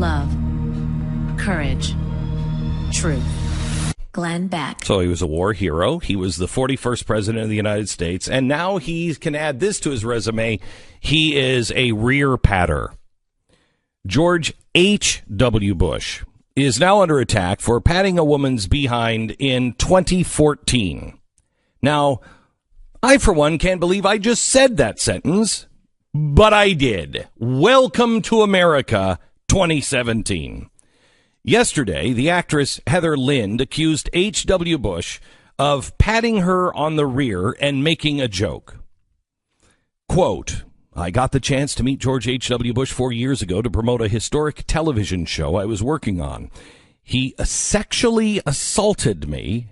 love, courage, truth. Glenn Beck. So he was a war hero. He was the 41st president of the United States. And now he can add this to his resume. He is a rear patter. George H.W. Bush is now under attack for patting a woman's behind in 2014. Now, I, for one, can't believe I just said that sentence, but I did. Welcome to America 2017. Yesterday, the actress Heather Lind accused H.W. Bush of patting her on the rear and making a joke. Quote, I got the chance to meet George H.W. Bush 4 years ago to promote a historic television show I was working on. He sexually assaulted me.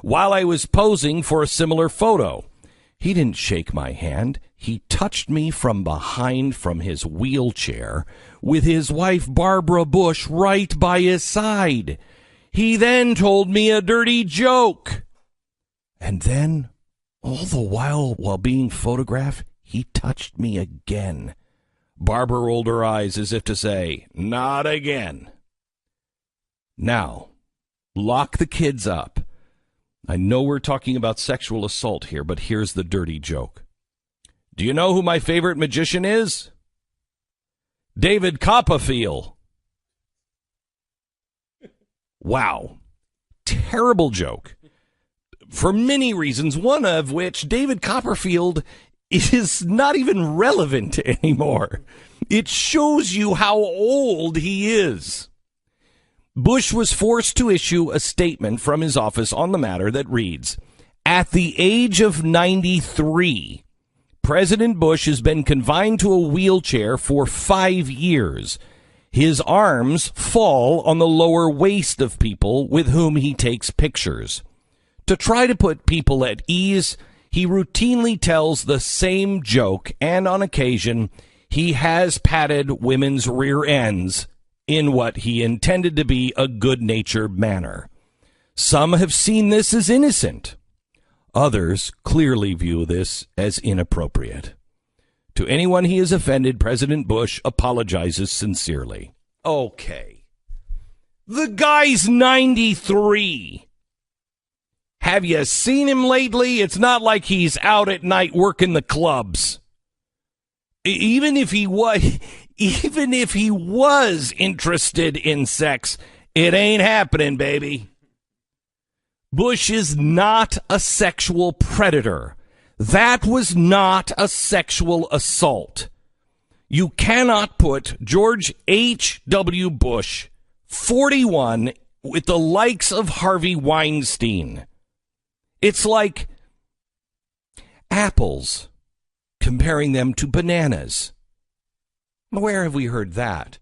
While I was posing for a similar photo. He didn't shake my hand. He touched me from behind from his wheelchair with his wife Barbara Bush right by his side. He then told me a dirty joke. And then, all the while being photographed, he touched me again. Barbara rolled her eyes as if to say, not again. Now, lock the kids up. I know we're talking about sexual assault here, but here's the dirty joke. Do you know who my favorite magician is? David Copperfield. Wow. Terrible joke. For many reasons, one of which David Copperfield is not even relevant anymore. It shows you how old he is. Bush was forced to issue a statement from his office on the matter that reads, at the age of 93, President Bush has been confined to a wheelchair for 5 years. His arms fall on the lower waist of people with whom he takes pictures. To try to put people at ease, he routinely tells the same joke, and on occasion, he has patted women's rear ends in what he intended to be a good-natured manner. Some have seen this as innocent. Others clearly view this as inappropriate. To anyone he has offended, President Bush apologizes sincerely. Okay. The guy's 93. Have you seen him lately? It's not like he's out at night working the clubs. Even if he was interested in sex, it ain't happening, baby. Bush is not a sexual predator. That was not a sexual assault. You cannot put George H.W. Bush, 41, with the likes of Harvey Weinstein. It's like apples, comparing them to bananas. Where have we heard that?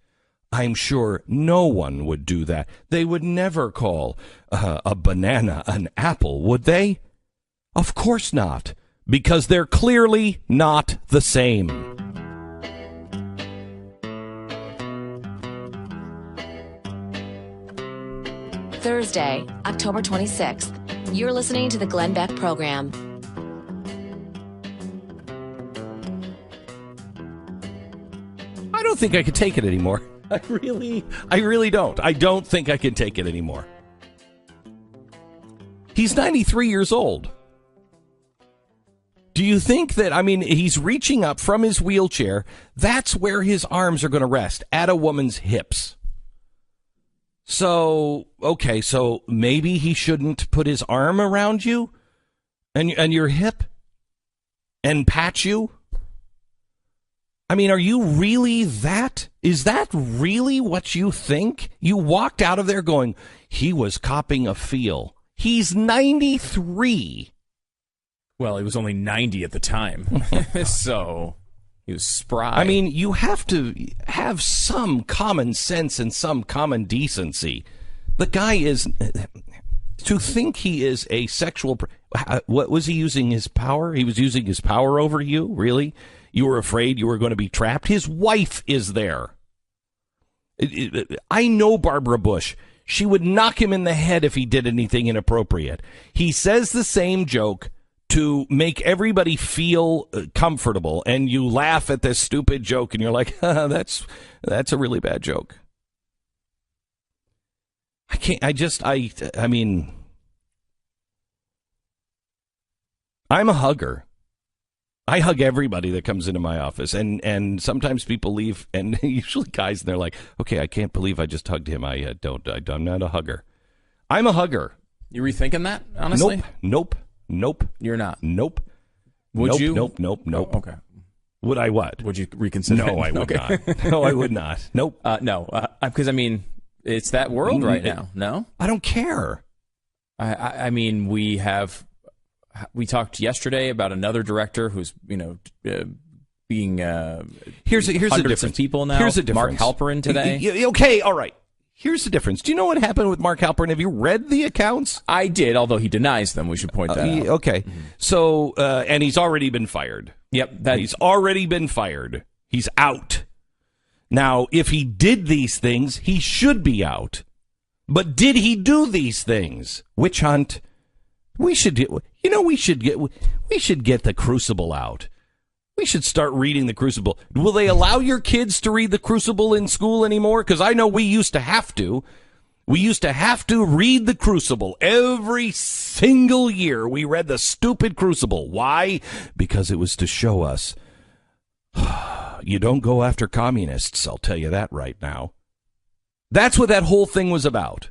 I'm sure no one would do that. They would never call a banana an apple, would they? Of course not, because they're clearly not the same. Thursday, October 26th. You're listening to the Glenn Beck Program. I don't think I can take it anymore. I really don't. I don't think I can take it anymore. He's 93 years old. Do you think that, he's reaching up from his wheelchair. That's where his arms are going to rest, at a woman's hips. So, okay, so maybe he shouldn't put his arm around you and your hip and pat you? Are you really that? Is that really what you think? You walked out of there going, he was copping a feel. He's 93. Well, he was only 90 at the time. So he was spry. You have to have some common sense and some common decency. The guy is, to think he is a sexual, what was he using his power? He was using his power over you? Really? You were afraid you were going to be trapped? His wife is there. I know Barbara Bush. She would knock him in the head if he did anything inappropriate. He says the same joke to make everybody feel comfortable, and you laugh at this stupid joke, and you're like, that's a really bad joke. I mean, I'm a hugger. I hug everybody that comes into my office, and sometimes people leave, and usually guys, and they're like, okay, I can't believe I just hugged him. I'm not a hugger. I'm a hugger. You rethinking that, honestly? Nope. You're not? Nope. Would you? Nope. Oh, okay. Would I what? Would you reconsider? No, I would not. No, I would not. Nope. No, because, I mean, it's that world right now, no? I don't care. I mean, we talked yesterday about another director who's, being here's the hundreds difference. of people now. Here's the difference. Mark Halperin today. Okay, all right. Here's the difference. Do you know what happened with Mark Halperin? Have you read the accounts? I did, although he denies them. We should point that out. Okay. Mm-hmm. So, and he's already been fired. Yep. He's already been fired. He's out. Now, if he did these things, he should be out. But did he do these things? Witch hunt. We should get the Crucible out. We should start reading the Crucible. Will they allow your kids to read the Crucible in school anymore? Because I know we used to have to. We used to have to read the Crucible every single year. We read the stupid Crucible. Why? Because it was to show us you don't go after communists. I'll tell you that right now. That's what that whole thing was about.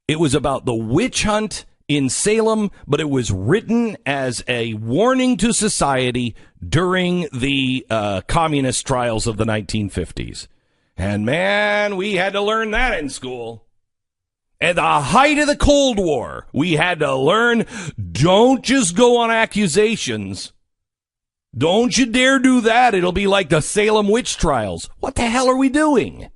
It was about the witch hunt in Salem, but it was written as a warning to society during the communist trials of the 1950s. And man, we had to learn that in school. At the height of the Cold War, we had to learn, don't just go on accusations. Don't you dare do that. It'll be like the Salem witch trials. What the hell are we doing?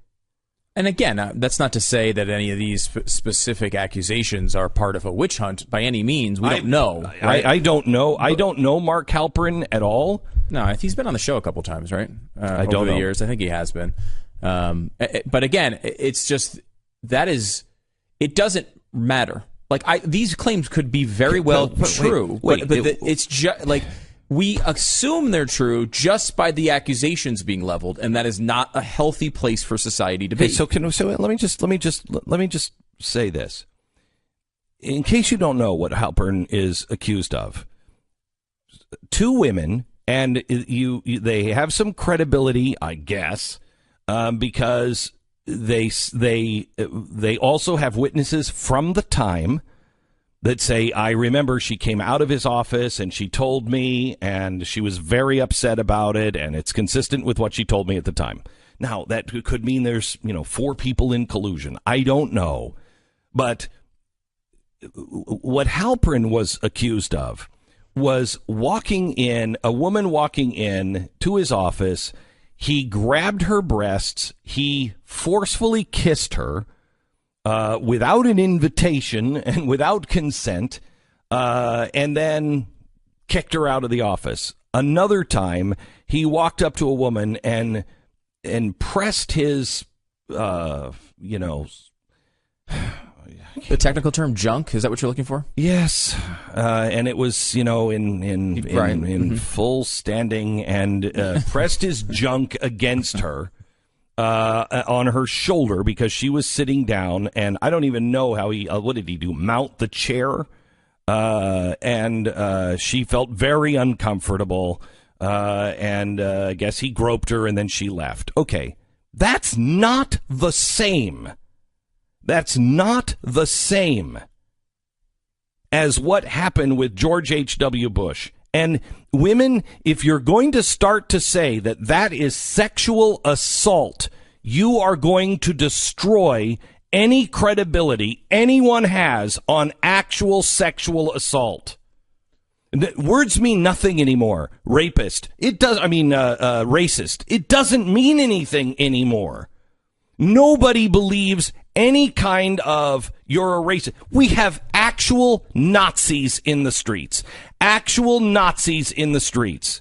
And again, that's not to say that any of these specific accusations are part of a witch hunt by any means. We don't know. Right? I don't know. I don't know Mark Halperin at all. No, he's been on the show a couple times, right? I don't know. Over the years. I think he has been. But again, it's just, it doesn't matter. Like, these claims could be very well true, but it's just like, we assume they're true just by the accusations being leveled, and that is not a healthy place for society to be. So let me just say this. In case you don't know what Halpern is accused of, two women, and they have some credibility, I guess, because they also have witnesses from the time that say, I remember she came out of his office and she told me, and she was very upset about it, and it's consistent with what she told me at the time. Now, that could mean there's, 4 people in collusion. I don't know. But what Halperin was accused of was a woman walking in to his office. He grabbed her breasts. He forcefully kissed her. Without an invitation and without consent, and then kicked her out of the office. Another time, he walked up to a woman and pressed his, The technical term junk, is that what you're looking for? Yes, and it was, in full standing, and pressed his junk against her. On her shoulder because she was sitting down, and I don't even know how what did he do? Mount the chair? And she felt very uncomfortable, and I guess he groped her, and then she left. Okay, that's not the same. That's not the same as what happened with George H.W. Bush. And women, if you're going to start to say that is sexual assault, you are going to destroy any credibility anyone has on actual sexual assault. Words mean nothing anymore. Rapist. Racist. It doesn't mean anything anymore. Nobody believes any kind of you're a racist. We have actual Nazis in the streets. Actual Nazis in the streets.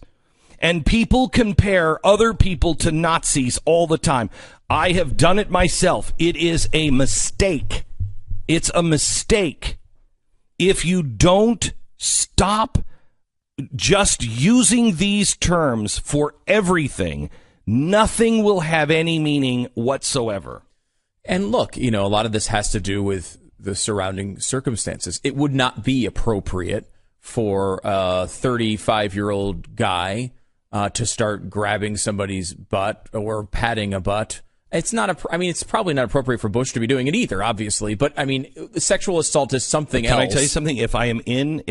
And people compare other people to Nazis all the time. I have done it myself. It is a mistake. It's a mistake. If you don't Stop just using these terms for everything. Nothing will have any meaning whatsoever. And look, a lot of this has to do with the surrounding circumstances. It would not be appropriate for a 35-year-old guy to start grabbing somebody's butt or patting a butt. It's not. It's probably not appropriate for Bush to be doing it either, obviously. But sexual assault is something else. Can I tell you something? If I am in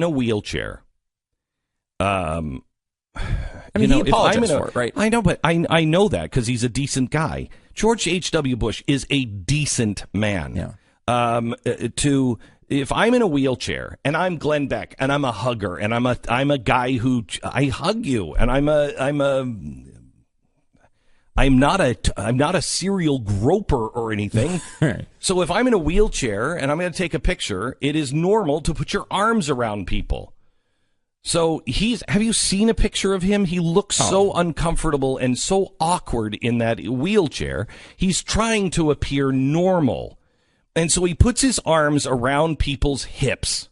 a wheelchair, he apologized for it, right? I know, but I know that because he's a decent guy. George H.W. Bush is a decent man. Yeah. If I'm in a wheelchair and I'm Glenn Beck and I'm a hugger and I'm a guy who I hug you and I'm not a serial groper or anything. Right. So if I'm in a wheelchair and I'm going to take a picture, it is normal to put your arms around people. So have you seen a picture of him? He looks so uncomfortable and so awkward in that wheelchair. He's trying to appear normal. And so he puts his arms around people's hips.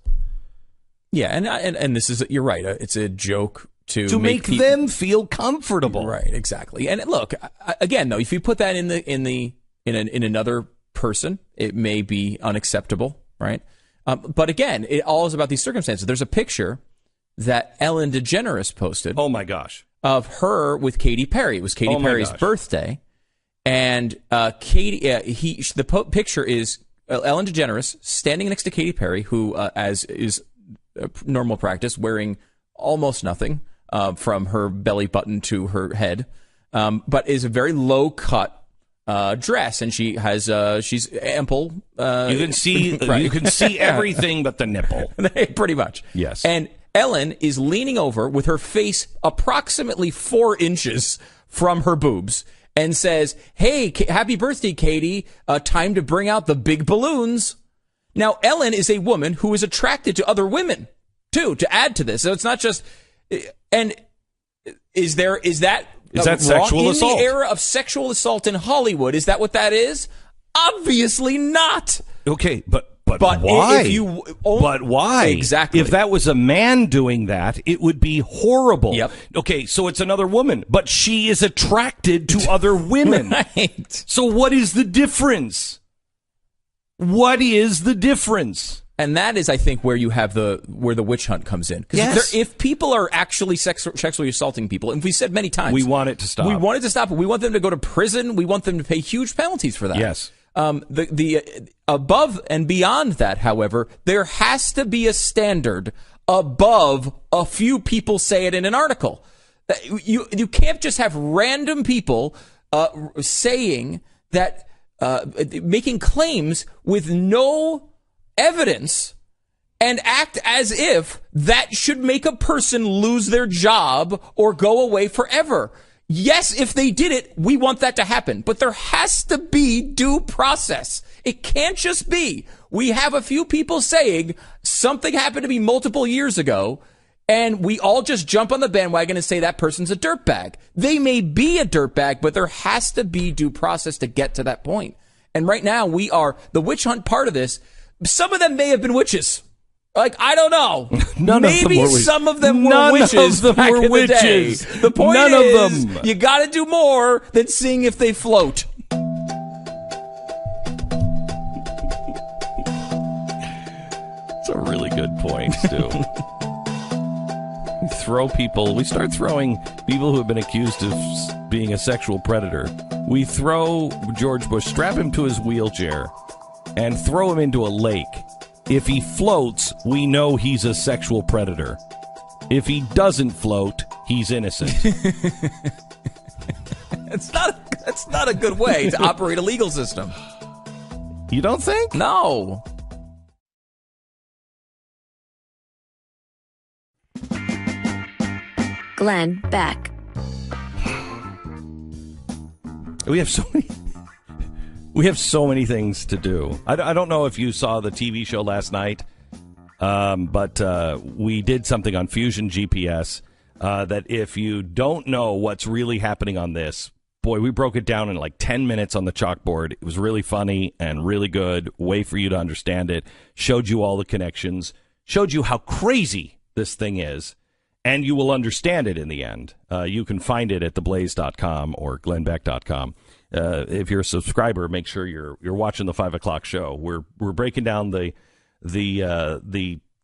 Yeah, and this is, you're right. It's a joke to make them feel comfortable. Right, exactly. And look, again, though, if you put that in another person, it may be unacceptable, right? But again, it all is about these circumstances. There's a picture that Ellen DeGeneres posted. Oh my gosh. Of her with Katy Perry. It was Katy Perry's birthday, and the picture is Ellen DeGeneres standing next to Katy Perry, who, as is normal practice, wearing almost nothing from her belly button to her head, but is a very low cut dress, and she has she's ample. You can see right. You can see everything but the nipple. Pretty much. Yes. And Ellen is leaning over with her face approximately 4 inches from her boobs and says, "Hey, happy birthday, Katie. Time to bring out the big balloons." Now, Ellen is a woman who is attracted to other women, too, to add to this. So it's not just... And is that sexual assault? In the era of sexual assault in Hollywood, is that what that is? Obviously not. Okay, but why? But why? Exactly. If that was a man doing that, it would be horrible. Yep. Okay, so it's another woman, but she is attracted to other women. Right. So what is the difference? What is the difference? And that is, I think, where you have where the witch hunt comes in. Because if people are actually sexually assaulting people, and we said many times, we want it to stop. We want it to stop. We want them to go to prison. We want them to pay huge penalties for that. Yes. The above and beyond that, however, there has to be a standard above a few people say it in an article. You can't just have random people saying that, making claims with no evidence and act as if that should make a person lose their job or go away forever. Yes, if they did it, we want that to happen, but there has to be due process. It can't just be, we have a few people saying something happened to me multiple years ago, and we all just jump on the bandwagon and say that person's a dirtbag. They may be a dirtbag, but there has to be due process to get to that point. And right now, the witch hunt part of this. Some of them may have been witches. Like, I don't know. Maybe some of them were witches. None of them were witches. The point is, you got to do more than seeing if they float. It's a really good point, Stu. We start throwing people who have been accused of being a sexual predator. We throw George Bush, strap him to his wheelchair, and throw him into a lake. If he floats, we know he's a sexual predator. If he doesn't float, he's innocent. That's not a good way to operate a legal system. You don't think? No. Glenn Beck. We have so many things to do. I don't know if you saw the TV show last night, but we did something on Fusion GPS that if you don't know what's really happening on this, boy, we broke it down in like 10 minutes on the chalkboard. It was really funny and really good, way for you to understand it. Showed you all the connections. showed you how crazy this thing is, and you will understand it in the end. You can find it at TheBlaze.com or GlennBeck.com. If you're a subscriber, make sure you're watching the 5 o'clock show. We're breaking down the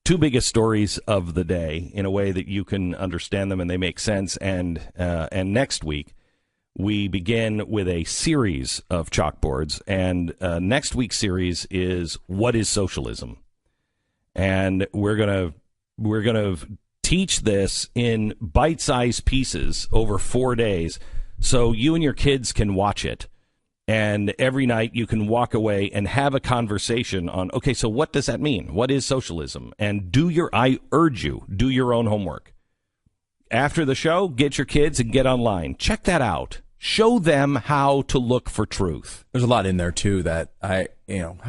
two biggest stories of the day in a way that you can understand them and they make sense. And next week we begin with a series of chalkboards, and next week's series is What is Socialism? And we're gonna teach this in bite-sized pieces over 4 days, so you and your kids can watch it. And every night you can walk away and have a conversation on, okay, so what does that mean? What is socialism? And I urge you, do your own homework. After the show, get your kids and get online. Check that out. Show them how to look for truth. There's a lot in there, too, that how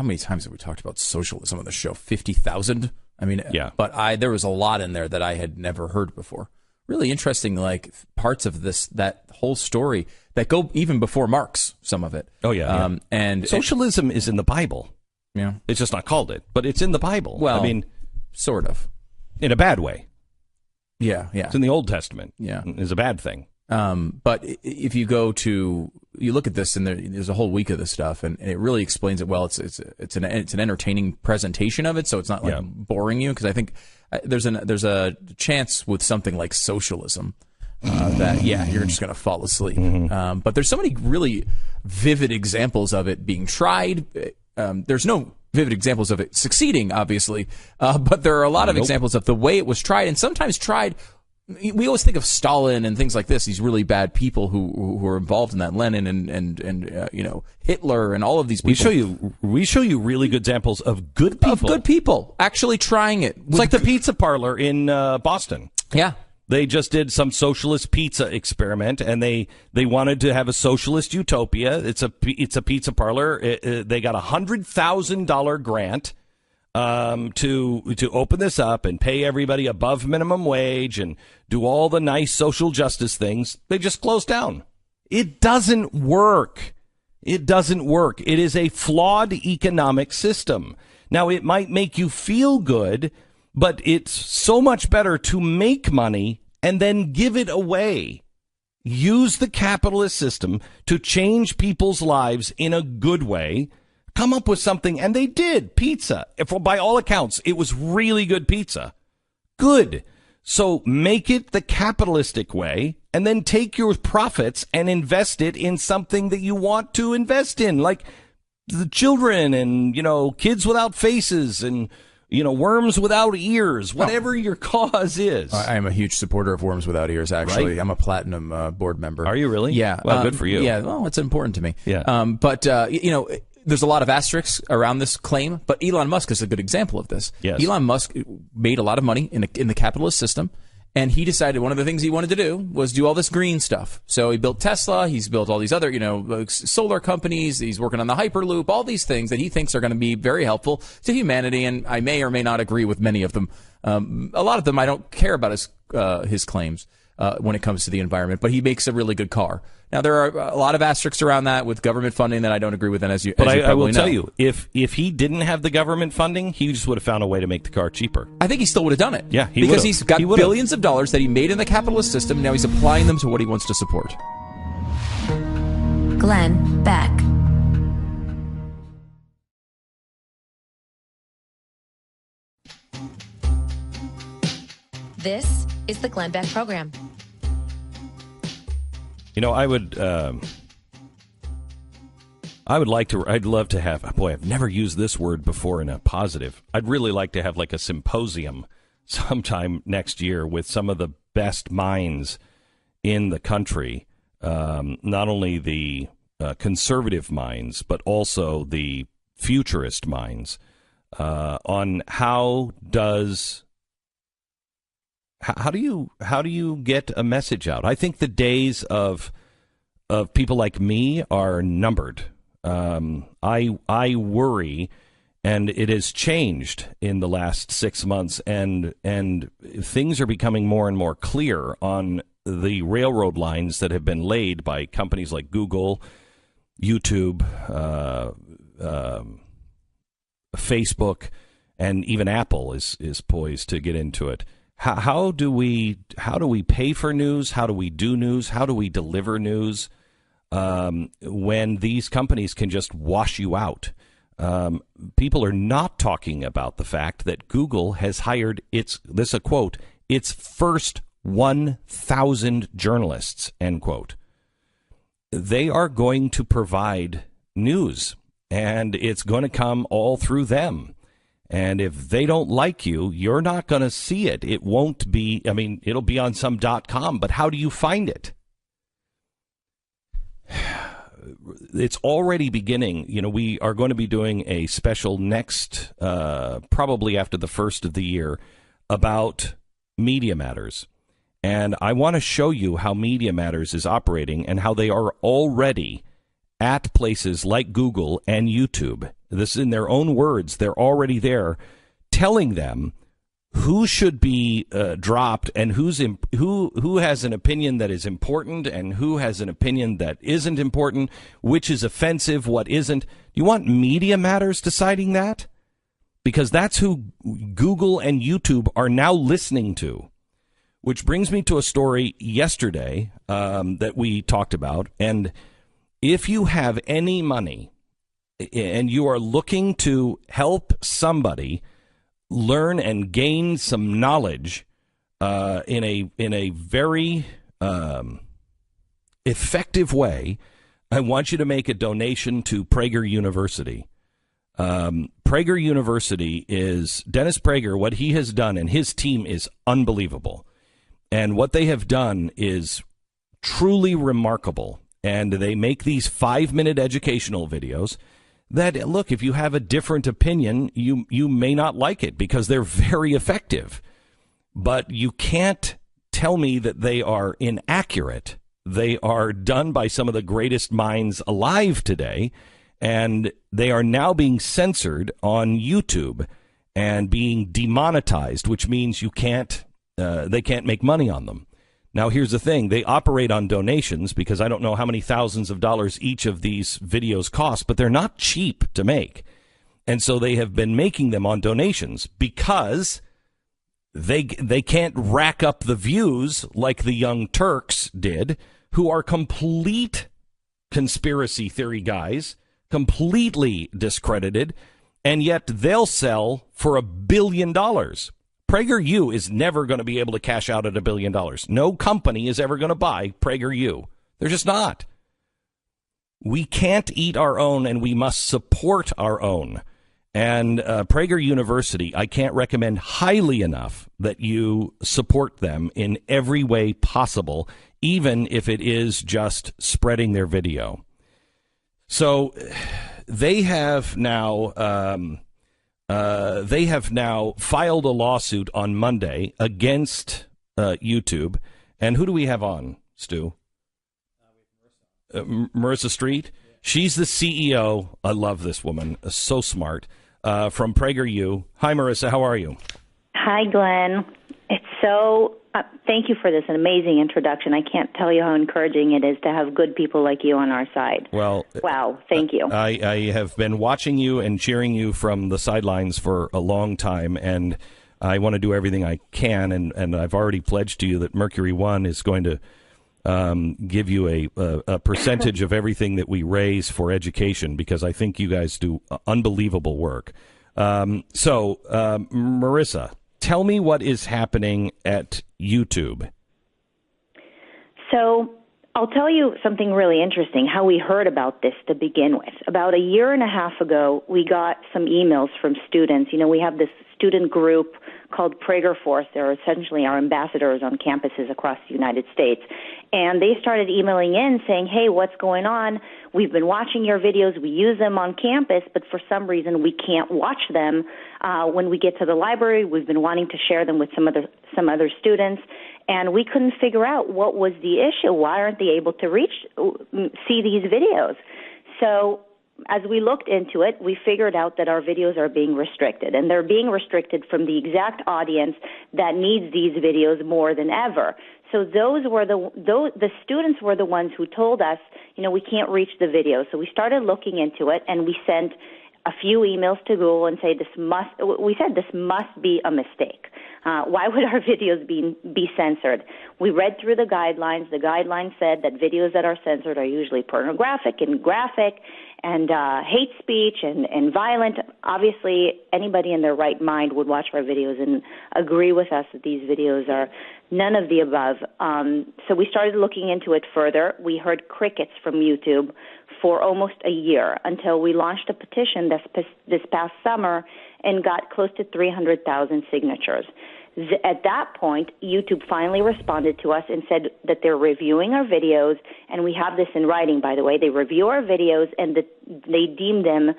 many times have we talked about socialism on the show? 50,000? I mean, yeah. But there was a lot in there that I had never heard before. Really interesting, like, parts of that whole story that go even before Marx, some of it. Oh, yeah. And socialism is in the Bible. Yeah. It's just not called it, but it's in the Bible. Well, I mean, sort of. In a bad way. Yeah. It's in the Old Testament. Yeah. It's a bad thing. But if you you look at this, and there's a whole week of this stuff, and it really explains it well. It's an entertaining presentation of it, so it's not like boring you, because I think there's a chance with something like socialism that you're just going to fall asleep. Mm-hmm. But there's so many really vivid examples of it being tried. There's no vivid examples of it succeeding, obviously, but there are a lot of examples of the way it was tried, and sometimes tried. We always think of Stalin and things like this, these really bad people who were involved in that, Lenin and Hitler and all of these people. We show you really good examples of good people. Of good people actually trying it. It's like the pizza parlor in Boston. Yeah. They just did some socialist pizza experiment, and they wanted to have a socialist utopia. It's a pizza parlor. They got $100,000 grant to open this up and pay everybody above minimum wage and do all the nice social justice things. They just closed down. It doesn't work. It doesn't work. It is a flawed economic system. Now, it might make you feel good, but it's so much better to make money and then give it away. Use the capitalist system to change people's lives in a good way. Come up with something, and they did. Pizza. By all accounts, it was really good pizza. Good. So make it the capitalistic way, and then take your profits and invest it in something that you want to invest in, like the children and, kids without faces and, worms without ears, whatever your cause is. I am a huge supporter of Worms Without Ears, actually. Right? I'm a platinum board member. Are you really? Yeah. Well, good for you. Yeah, well, it's important to me. Yeah. But there's a lot of asterisks around this claim, but Elon Musk is a good example of this. Yes. Elon Musk made a lot of money in the capitalist system, and he decided one of the things he wanted to do was do all this green stuff. So he built Tesla, he's built all these other, solar companies, he's working on the Hyperloop, all these things that he thinks are going to be very helpful to humanity, and I may or may not agree with many of them. A lot of them I don't care about his claims when it comes to the environment, but he makes a really good car. Now, there are a lot of asterisks around that with government funding that I don't agree with, and as you probably know. But I will tell you, if he didn't have the government funding, he just would have found a way to make the car cheaper. I think he still would have done it. Yeah, because he's got billions of dollars that he made in the capitalist system, and now he's applying them to what he wants to support. Glenn Beck. This is the Glenn Beck Program. I'd love to have, boy, I've never used this word before in a positive. I'd really like to have like a symposium sometime next year with some of the best minds in the country, not only the conservative minds, but also the futurist minds, on how do you get a message out? I think the days of people like me are numbered. I worry, and it has changed in the last 6 months, and things are becoming more and more clear on the railroad lines that have been laid by companies like Google, YouTube, Facebook, and even Apple is poised to get into it. How do we pay for news? How do we do news? How do we deliver news when these companies can just wash you out? People are not talking about the fact that Google has hired its first 1,000 journalists, end quote. They are going to provide news, and it's going to come all through them. And if they don't like you, you're not going to see it. It won't be, it'll be on some .com, but how do you find it? It's already beginning. We are going to be doing a special next, probably after the first of the year, about Media Matters. And I want to show you how Media Matters is operating and how they are already at places like Google and YouTube. This is in their own words. They're already there telling them who should be dropped and who has an opinion that is important and who has an opinion that isn't important, which is offensive, what isn't. You want Media Matters deciding that? Because that's who Google and YouTube are now listening to. Which brings me to a story yesterday that we talked about. And if you have any money and you are looking to help somebody learn and gain some knowledge in a very effective way, I want you to make a donation to Prager University. Prager University is Dennis Prager. What he has done and his team is unbelievable. And what they have done is truly remarkable. And they make these 5-minute educational videos that, look, if you have a different opinion, you may not like it because they're very effective. But you can't tell me that they are inaccurate. They are done by some of the greatest minds alive today. And they are now being censored on YouTube and being demonetized, which means they can't make money on them. Now, here's the thing. They operate on donations because I don't know how many thousands of dollars each of these videos cost, but they're not cheap to make. And so they have been making them on donations because they can't rack up the views like the Young Turks did, who are complete conspiracy theory guys, completely discredited, and yet they'll sell for $1 billion. PragerU is never going to be able to cash out at $1 billion. No company is ever going to buy PragerU. They're just not. We can't eat our own, and we must support our own. And Prager University, I can't recommend highly enough that you support them in every way possible, even if it is just spreading their video. So they have now filed a lawsuit on Monday against YouTube. And who do we have on, Stu? Marissa Street. She's the CEO. I love this woman. So smart. From PragerU. Hi, Marissa. How are you? Hi, Glenn. It's so... thank you for this amazing introduction. I can't tell you how encouraging it is to have good people like you on our side. Well, wow, thank you. I have been watching you and cheering you from the sidelines for a long time, and I want to do everything I can, and I've already pledged to you that Mercury One is going to give you a percentage of everything that we raise for education, because I think you guys do unbelievable work. So, Marissa, tell me what is happening at YouTube. So I'll tell you something really interesting, how we heard about this to begin with. About a year and a half ago, we got some emails from students. We have this student group called Prager Force. They're essentially our ambassadors on campuses across the United States. And they started emailing in saying, hey, what's going on? We've been watching your videos. We use them on campus, but for some reason we can't watch them when we get to the library. We've been wanting to share them with some other students, and we couldn't figure out what was the issue. Why aren't they able to see these videos? So as we looked into it, we figured out that our videos are being restricted, and they're being restricted from the exact audience that needs these videos more than ever. So the students were the ones who told us, we can't reach the videos. So we started looking into it, and we sent a few emails to Google and say we said this must be a mistake. Why would our videos be censored? We read through the guidelines. The guidelines said that videos that are censored are usually pornographic and graphic and hate speech and violent. Obviously, anybody in their right mind would watch our videos and agree with us that these videos are none of the above. So we started looking into it further. We heard crickets from YouTube for almost a year until we launched a petition this past summer and got close to 300,000 signatures. At that point, YouTube finally responded to us and said that they're reviewing our videos, and we have this in writing, by the way. They review our videos, and they deem them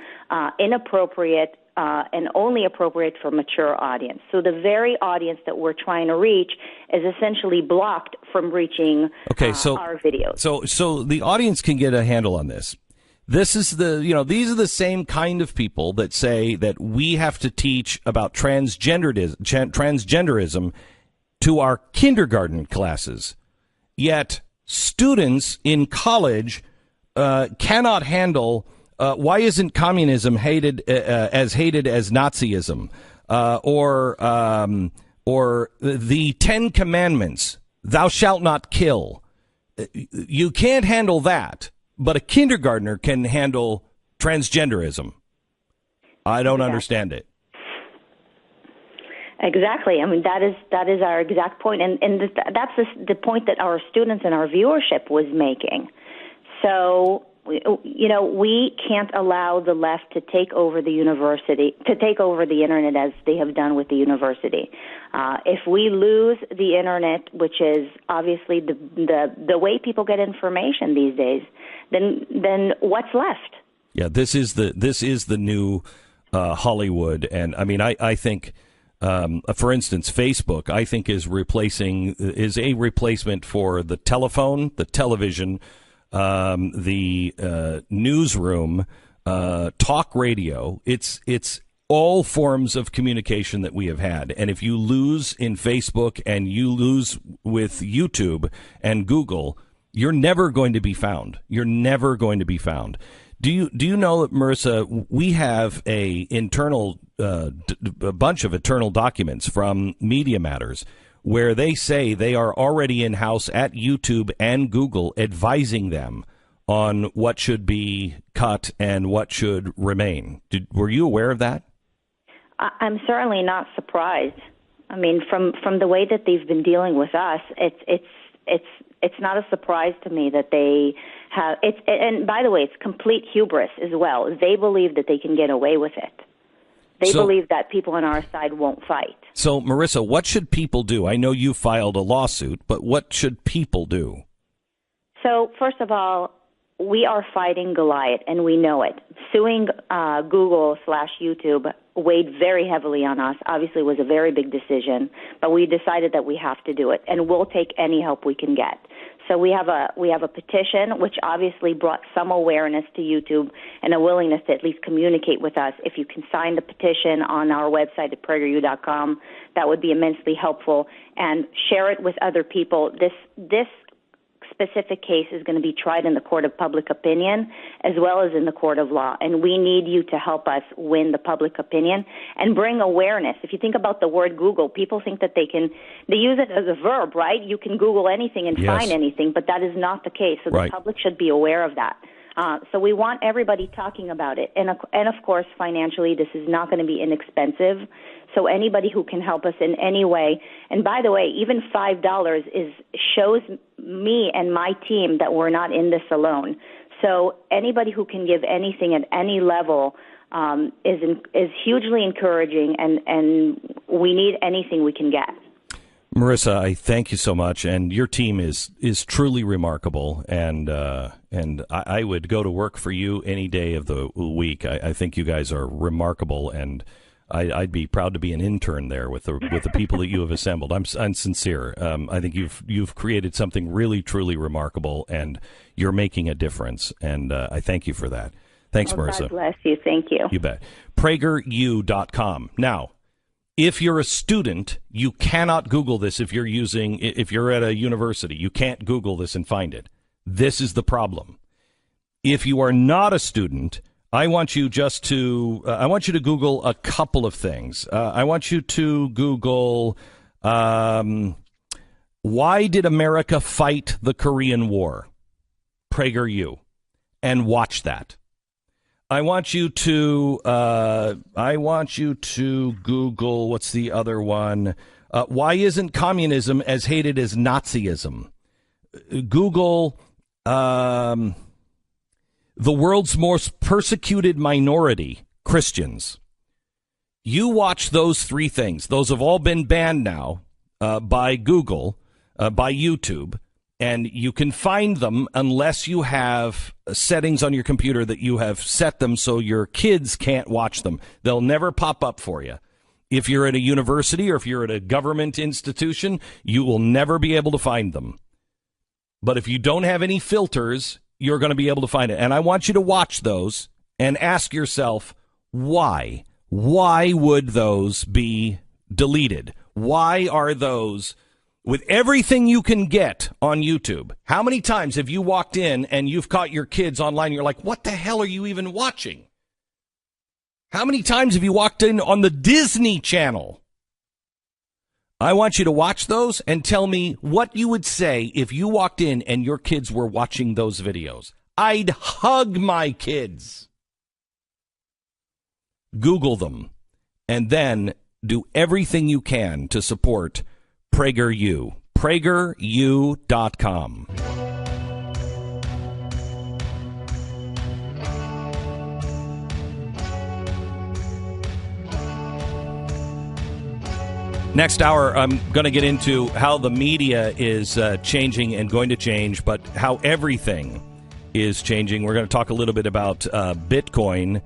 inappropriate and only appropriate for mature audience. So the very audience that we're trying to reach is essentially blocked from reaching our videos. So the audience can get a handle on this. This is these are the same kind of people that say that we have to teach about transgenderism to our kindergarten classes. Yet students in college cannot handle why isn't communism hated as Nazism or the 10 Commandments, thou shalt not kill. You can't handle that. But a kindergartner can handle transgenderism. I don't understand it. Exactly. I mean, that is our exact point, and that's the point that our students and our viewership was making. So, we can't allow the left to take over the university, to take over the internet as they have done with the university. If we lose the internet, which is obviously the way people get information these days, then what's left? Yeah, this is the new Hollywood, and I mean, I think, for instance, Facebook, I think is a replacement for the telephone, the television, the newsroom, talk radio. It's all forms of communication that we have had. And if you lose in Facebook and you lose with YouTube and Google, you're never going to be found. You're never going to be found. Do you know, Marissa, we have a bunch of internal documents from Media Matters where they say they are already in-house at YouTube and Google advising them on what should be cut and what should remain. Were you aware of that? I'm certainly not surprised. I mean, from the way that they've been dealing with us, it's not a surprise to me that they have. And by the way, it's complete hubris as well. They believe that they can get away with it. They believe that people on our side won't fight. So, Marissa, what should people do? I know you filed a lawsuit, but what should people do? So, first of all, we are fighting Goliath, and we know it. Suing Google/YouTube weighed very heavily on us. Obviously, it was a very big decision, but we decided that we have to do it, and we'll take any help we can get. So we have a petition, which obviously brought some awareness to YouTube and a willingness to at least communicate with us. If you can sign the petition on our website at prageru.com, that would be immensely helpful, and share it with other people. This specific case is going to be tried in the court of public opinion as well as in the court of law, and we need you to help us win the public opinion and bring awareness. If you think about the word Google, people think that they use it as a verb, right? You can Google anything and find anything, but that is not the case. So the public should be aware of that. So we want everybody talking about it. And of course, financially, this is not going to be inexpensive. So anybody who can help us in any way, and by the way, even $5 shows me and my team that we're not in this alone. So anybody who can give anything at any level is hugely encouraging, and we need anything we can get. Marissa, I thank you so much, and your team is truly remarkable, and I would go to work for you any day of the week. I think you guys are remarkable, and I'd be proud to be an intern there with the people that you have assembled. I'm sincere. I think you've created something really truly remarkable, and you're making a difference, and I thank you for that. Thanks, Marissa. God bless you. Thank you. You bet. PragerU.com. Now, if you're a student, you cannot Google this. If you're at a university, you can't Google this and find it. This is the problem. If you are not a student, I want you just to I want you to Google a couple of things. I want you to Google why did America fight the Korean War? PragerU, and watch that. I want you to Google, what's the other one? Why isn't communism as hated as Nazism? Google the world's most persecuted minority, Christians. You watch those three things. Those have all been banned now by Google, by YouTube, and you can find them unless you have settings on your computer that you have set them so your kids can't watch them. They'll never pop up for you. If you're at a university or if you're at a government institution, you will never be able to find them. But if you don't have any filters, you're going to be able to find it. And I want you to watch those and ask yourself, why? Why would those be deleted? Why are those, with everything you can get on YouTube, how many times have you walked in and you've caught your kids online and you're like, what the hell are you even watching? How many times have you walked in on the Disney Channel? I want you to watch those and tell me what you would say if you walked in and your kids were watching those videos. I'd hug my kids. Google them and then do everything you can to support PragerU. PragerU.com. Next hour, I'm going to get into how the media is changing and going to change, but how everything is changing. We're going to talk a little bit about Bitcoin,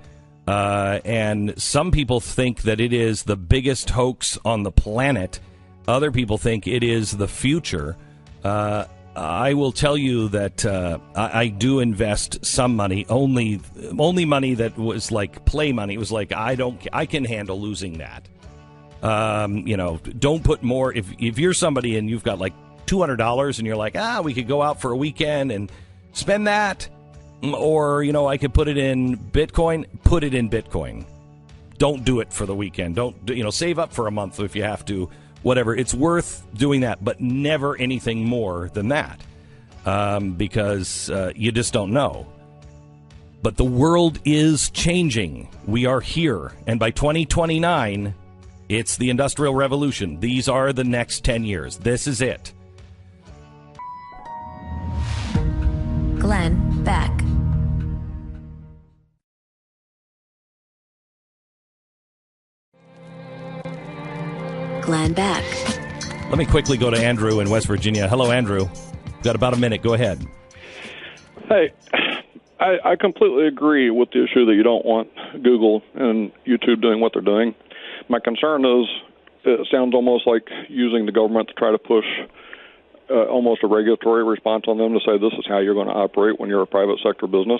and some people think that it is the biggest hoax on the planet. Other people think it is the future. I will tell you that I do invest some money, only money that was like play money. It was like I can handle losing that. Don't put more. If you're somebody and you've got like $200 and you're like, we could go out for a weekend and spend that, or, I could put it in Bitcoin, put it in Bitcoin. Don't do it for the weekend. Don't, save up for a month if you have to, whatever. It's worth doing that, but never anything more than that, because you just don't know. But the world is changing. We are here. And by 2029, it's the Industrial Revolution. These are the next 10 years. This is it. Glenn Beck. Glenn Beck. Let me quickly go to Andrew in West Virginia. Hello, Andrew. Got about a minute. Go ahead. Hey, I completely agree with the issue that you don't want Google and YouTube doing what they're doing. My concern is it sounds almost like using the government to try to push almost a regulatory response on them to say this is how you're going to operate when you're a private sector business.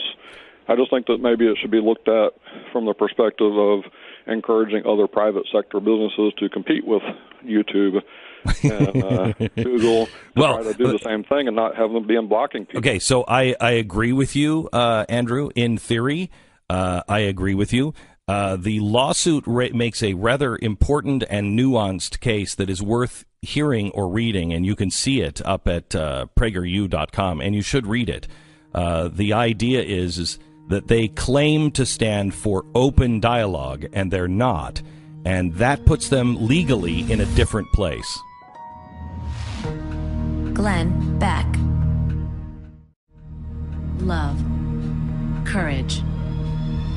I just think that maybe it should be looked at from the perspective of encouraging other private sector businesses to compete with YouTube and Google to try to do the same thing and not have them being blocking people. Okay, so I agree with you, Andrew. In theory, I agree with you. The lawsuit makes a rather important and nuanced case that is worth hearing or reading, and you can see it up at PragerU.com, and you should read it. The idea is that they claim to stand for open dialogue, and they're not, and that puts them legally in a different place. Glenn Beck. Love. Courage.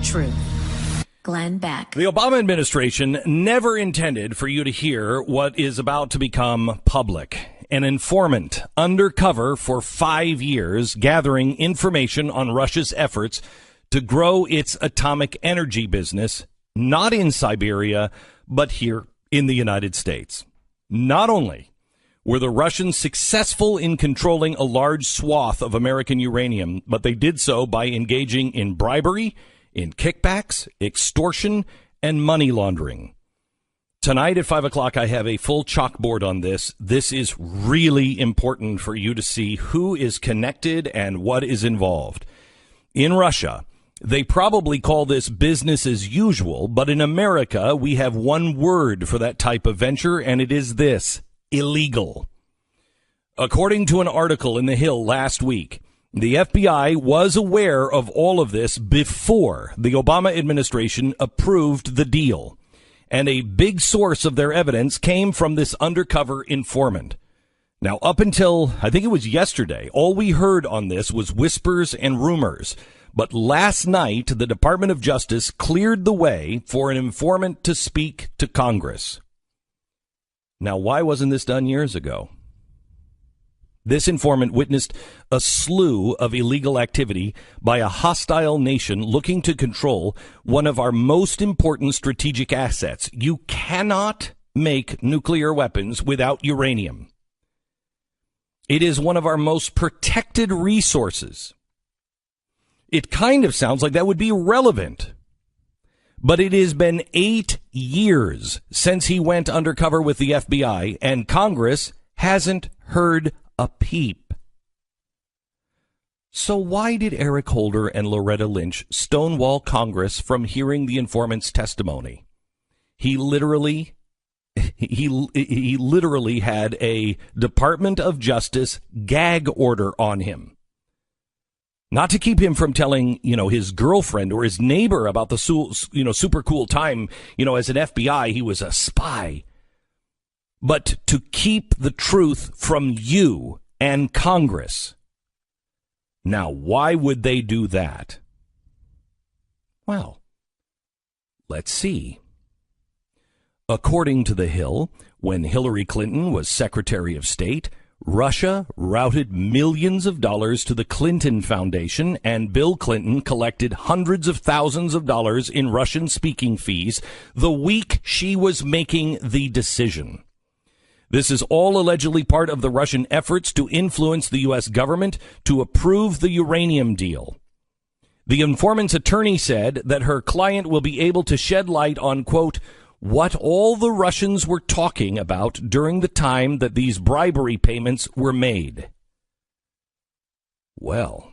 Truth. Glenn Beck. The Obama administration never intended for you to hear what is about to become public. An informant undercover for 5 years gathering information on Russia's efforts to grow its atomic energy business, not in Siberia, but here in the United States. Not only were the Russians successful in controlling a large swath of American uranium, but they did so by engaging in bribery, in kickbacks, extortion, and money laundering. Tonight at 5 o'clock, I have a full chalkboard on this. This is really important for you to see who is connected and what is involved. In Russia, They probably call this business as usual, but in America, we have one word for that type of venture, and it is this: illegal. According to an article in The Hill last week, the FBI was aware of all of this before the Obama administration approved the deal, and a big source of their evidence came from this undercover informant. Now, up until, I think it was yesterday, all we heard on this was whispers and rumors. But last night, the Department of Justice cleared the way for an informant to speak to Congress. Now, why wasn't this done years ago? This informant witnessed a slew of illegal activity by a hostile nation looking to control one of our most important strategic assets. You cannot make nuclear weapons without uranium. It is one of our most protected resources. It kind of sounds like that would be relevant. But it has been 8 years since he went undercover with the FBI, and Congress hasn't heard a peep. So why did Eric Holder and Loretta Lynch stonewall Congress from hearing the informant's testimony? He literally had a Department of Justice gag order on him. Not to keep him from telling, his girlfriend or his neighbor about the, super cool time, as an FBI, he was a spy. But to keep the truth from you and Congress. Now, why would they do that? Well, let's see. According to The Hill, when Hillary Clinton was Secretary of State, Russia routed millions of dollars to the Clinton Foundation, and Bill Clinton collected hundreds of thousands of dollars in Russian speaking fees the week she was making the decision. This is all allegedly part of the Russian efforts to influence the U.S. government to approve the uranium deal. The informant's attorney said that her client will be able to shed light on, quote, what all the Russians were talking about during the time that these bribery payments were made. Well,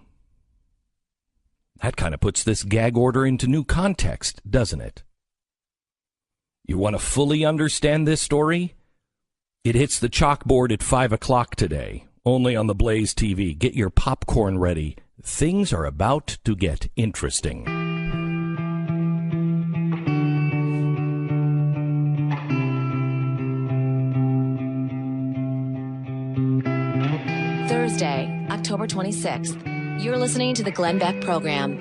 that kind of puts this gag order into new context, doesn't it? You want to fully understand this story? It hits the chalkboard at 5 o'clock today, only on TheBlaze TV. Get your popcorn ready. Things are about to get interesting. Thursday, October 26th. You're listening to the Glenn Beck program.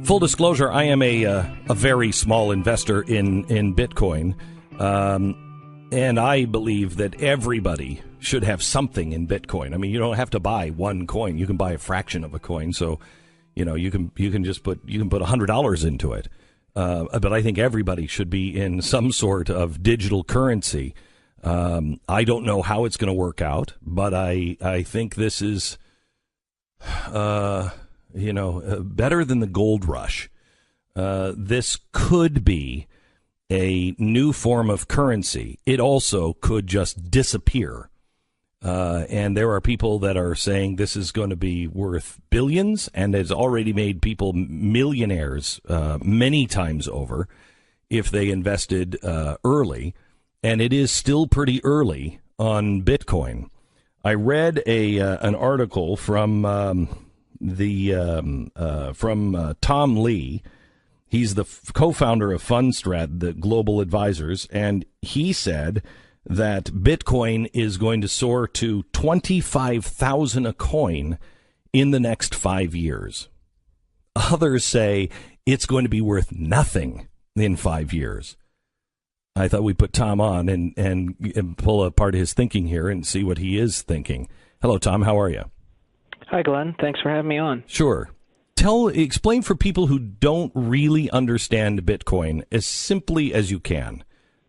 Full disclosure, I am a very small investor in Bitcoin, and I believe that everybody should have something in Bitcoin. I mean, you don't have to buy one coin; you can buy a fraction of a coin. So, you can just put $100 into it. But I think everybody should be in some sort of digital currency. I don't know how it's going to work out, but I think this is, better than the gold rush. This could be a new form of currency. It also could just disappear. And there are people that are saying this is going to be worth billions and has already made people millionaires many times over if they invested early. And it is still pretty early on Bitcoin. I read an article from Tom Lee. He's the co-founder of Fundstrat, the global advisors, and he said that Bitcoin is going to soar to 25,000 a coin in the next 5 years. Others say it's going to be worth nothing in 5 years. I thought we'd put Tom on and pull apart his thinking here and see what he is thinking. Hello, Tom. How are you? Hi, Glenn. Thanks for having me on. Sure. Explain for people who don't really understand Bitcoin as simply as you can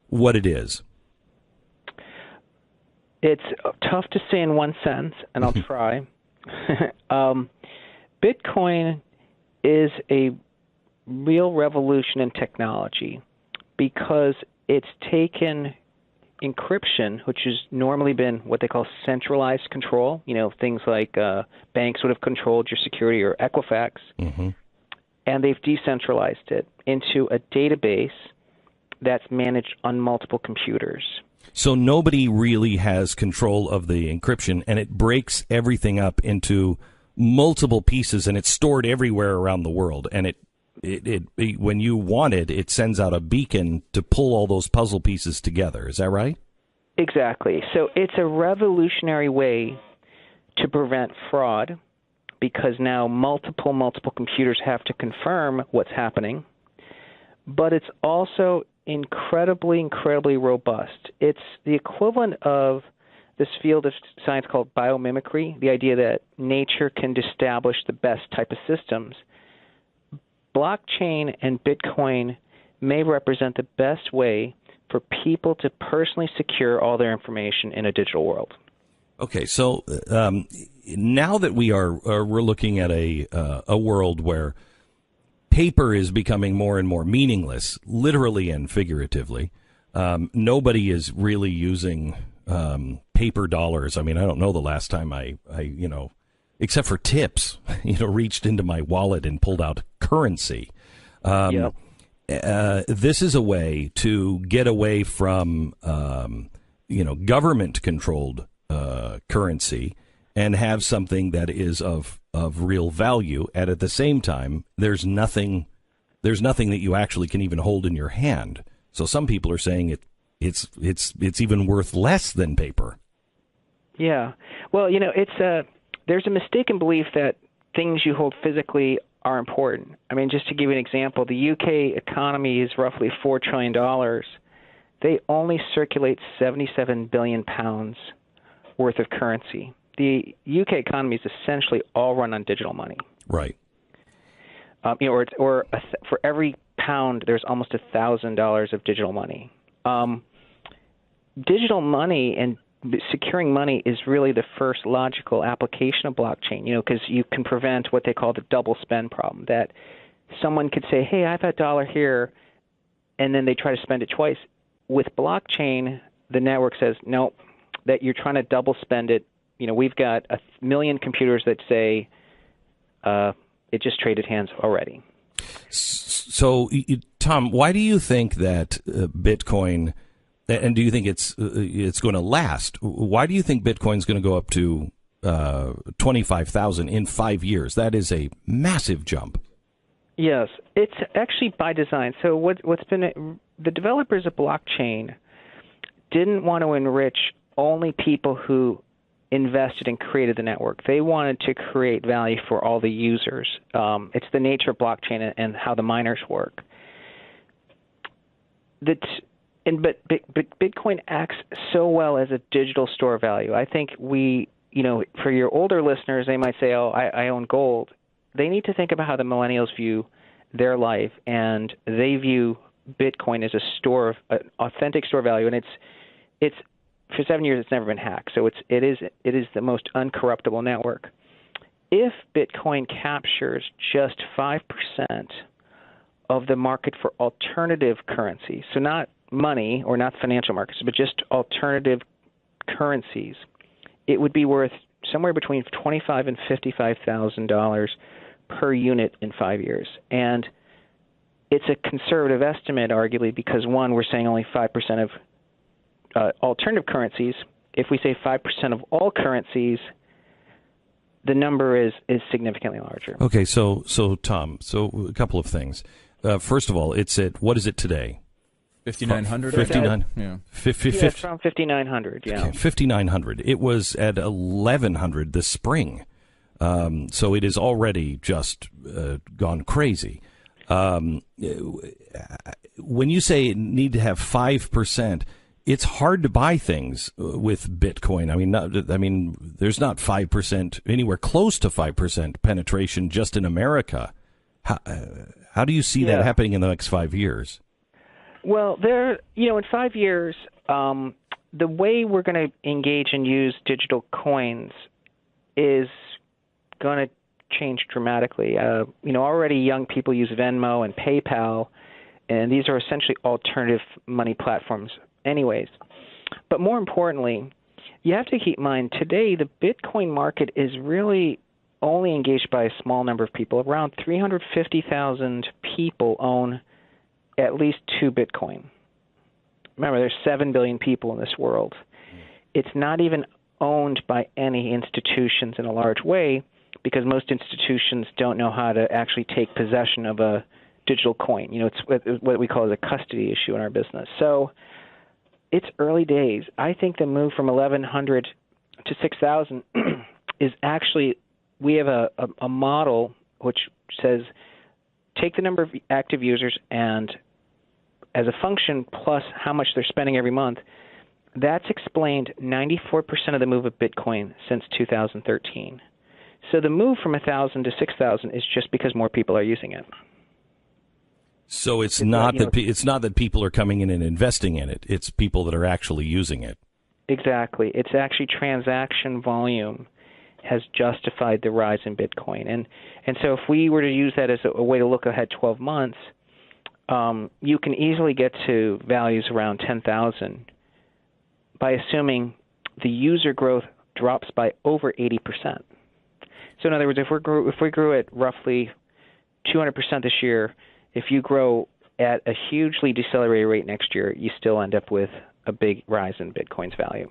what it is. It's tough to say in one sentence, and I'll try. Bitcoin is a real revolution in technology because it's taken encryption, which has normally been what they call centralized control, things like banks would have controlled your security or Equifax, and they've decentralized it into a database that's managed on multiple computers. So nobody really has control of the encryption, and it breaks everything up into multiple pieces, and it's stored everywhere around the world. And it when you want it, it sends out a beacon to pull all those puzzle pieces together. Is that right? Exactly. So it's a revolutionary way to prevent fraud, because now multiple computers have to confirm what's happening. But it's also incredibly robust. It's the equivalent of this field of science called biomimicry, the idea that nature can establish the best type of systems. Blockchain and Bitcoin may represent the best way for people to personally secure all their information in a digital world. Okay, so now that we're looking at a world where paper is becoming more and more meaningless, literally and figuratively. Nobody is really using paper dollars. I mean, I don't know the last time I except for tips, reached into my wallet and pulled out currency. This is a way to get away from, government-controlled currency and have something that is of real value. And at the same time, there's nothing that you actually can even hold in your hand. So some people are saying it's even worth less than paper. Yeah. Well, there's a mistaken belief that things you hold physically are important. I mean, just to give you an example, the UK economy is roughly $4 trillion. They only circulate 77 billion pounds worth of currency. The UK economy is essentially all run on digital money. Right. For every pound, there's almost $1,000 of digital money. Digital money and securing money is really the first logical application of blockchain, because you can prevent what they call the double spend problem, that someone could say, hey, I have a dollar here, and then they try to spend it twice. With blockchain, the network says, no, that you're trying to double spend it. We've got 1 million computers that say it just traded hands already. So, Tom, why do you think that Bitcoin, and do you think it's going to last? Why do you think Bitcoin's going to go up to 25,000 in 5 years? That is a massive jump. Yes, it's actually by design. So what's been the developers of blockchain didn't want to enrich only people who invested and created the network. They wanted to create value for all the users. It's the nature of blockchain and how the miners work. But Bitcoin acts so well as a digital store of value. I think for your older listeners, they might say, oh, I own gold. They need to think about how the millennials view their life, and they view Bitcoin as an authentic store of value, and it's for 7 years it's never been hacked, so it is the most uncorruptible network. If Bitcoin captures just 5% of the market for alternative currency, so not money or not financial markets, but just alternative currencies, it would be worth somewhere between $25,000 and $55,000 per unit in 5 years. And it's a conservative estimate, arguably, because, one, we're saying only 5% of alternative currencies. If we say 5% of all currencies, the number is significantly larger. Okay, so Tom, a couple of things. First of all, it's at, what is it today? 5,900. 59. Yeah, it's around 5,900. Yeah, okay, 5,900. It was at 1,100 this spring, so it is already just gone crazy. When you say it need to have 5%, it's hard to buy things with Bitcoin. I mean, there's not 5% anywhere close to 5% penetration just in America. How do you see that happening in the next 5 years? Well, in 5 years, the way we're going to engage and use digital coins is going to change dramatically. Already young people use Venmo and PayPal, and these are essentially alternative money platforms anyways. But more importantly, you have to keep in mind today the Bitcoin market is really only engaged by a small number of people. Around 350,000 people own at least 2 Bitcoin. Remember, there's 7 billion people in this world. It's not even owned by any institutions in a large way because most institutions don't know how to actually take possession of a digital coin. It's what we call a custody issue in our business. So it's early days. I think the move from 1,100 to 6,000 is actually, we have a model which says take the number of active users and as a function plus how much they're spending every month. That's explained 94% of the move of Bitcoin since 2013. So the move from 1,000 to 6,000 is just because more people are using it. So it's not that people are coming in and investing in it. It's people that are actually using it. Exactly. It's actually transaction volume has justified the rise in Bitcoin. And so if we were to use that as a way to look ahead 12 months, you can easily get to values around 10,000 by assuming the user growth drops by over 80%. So in other words, if we grew at roughly 200% this year, if you grow at a hugely decelerated rate next year, you still end up with a big rise in Bitcoin's value.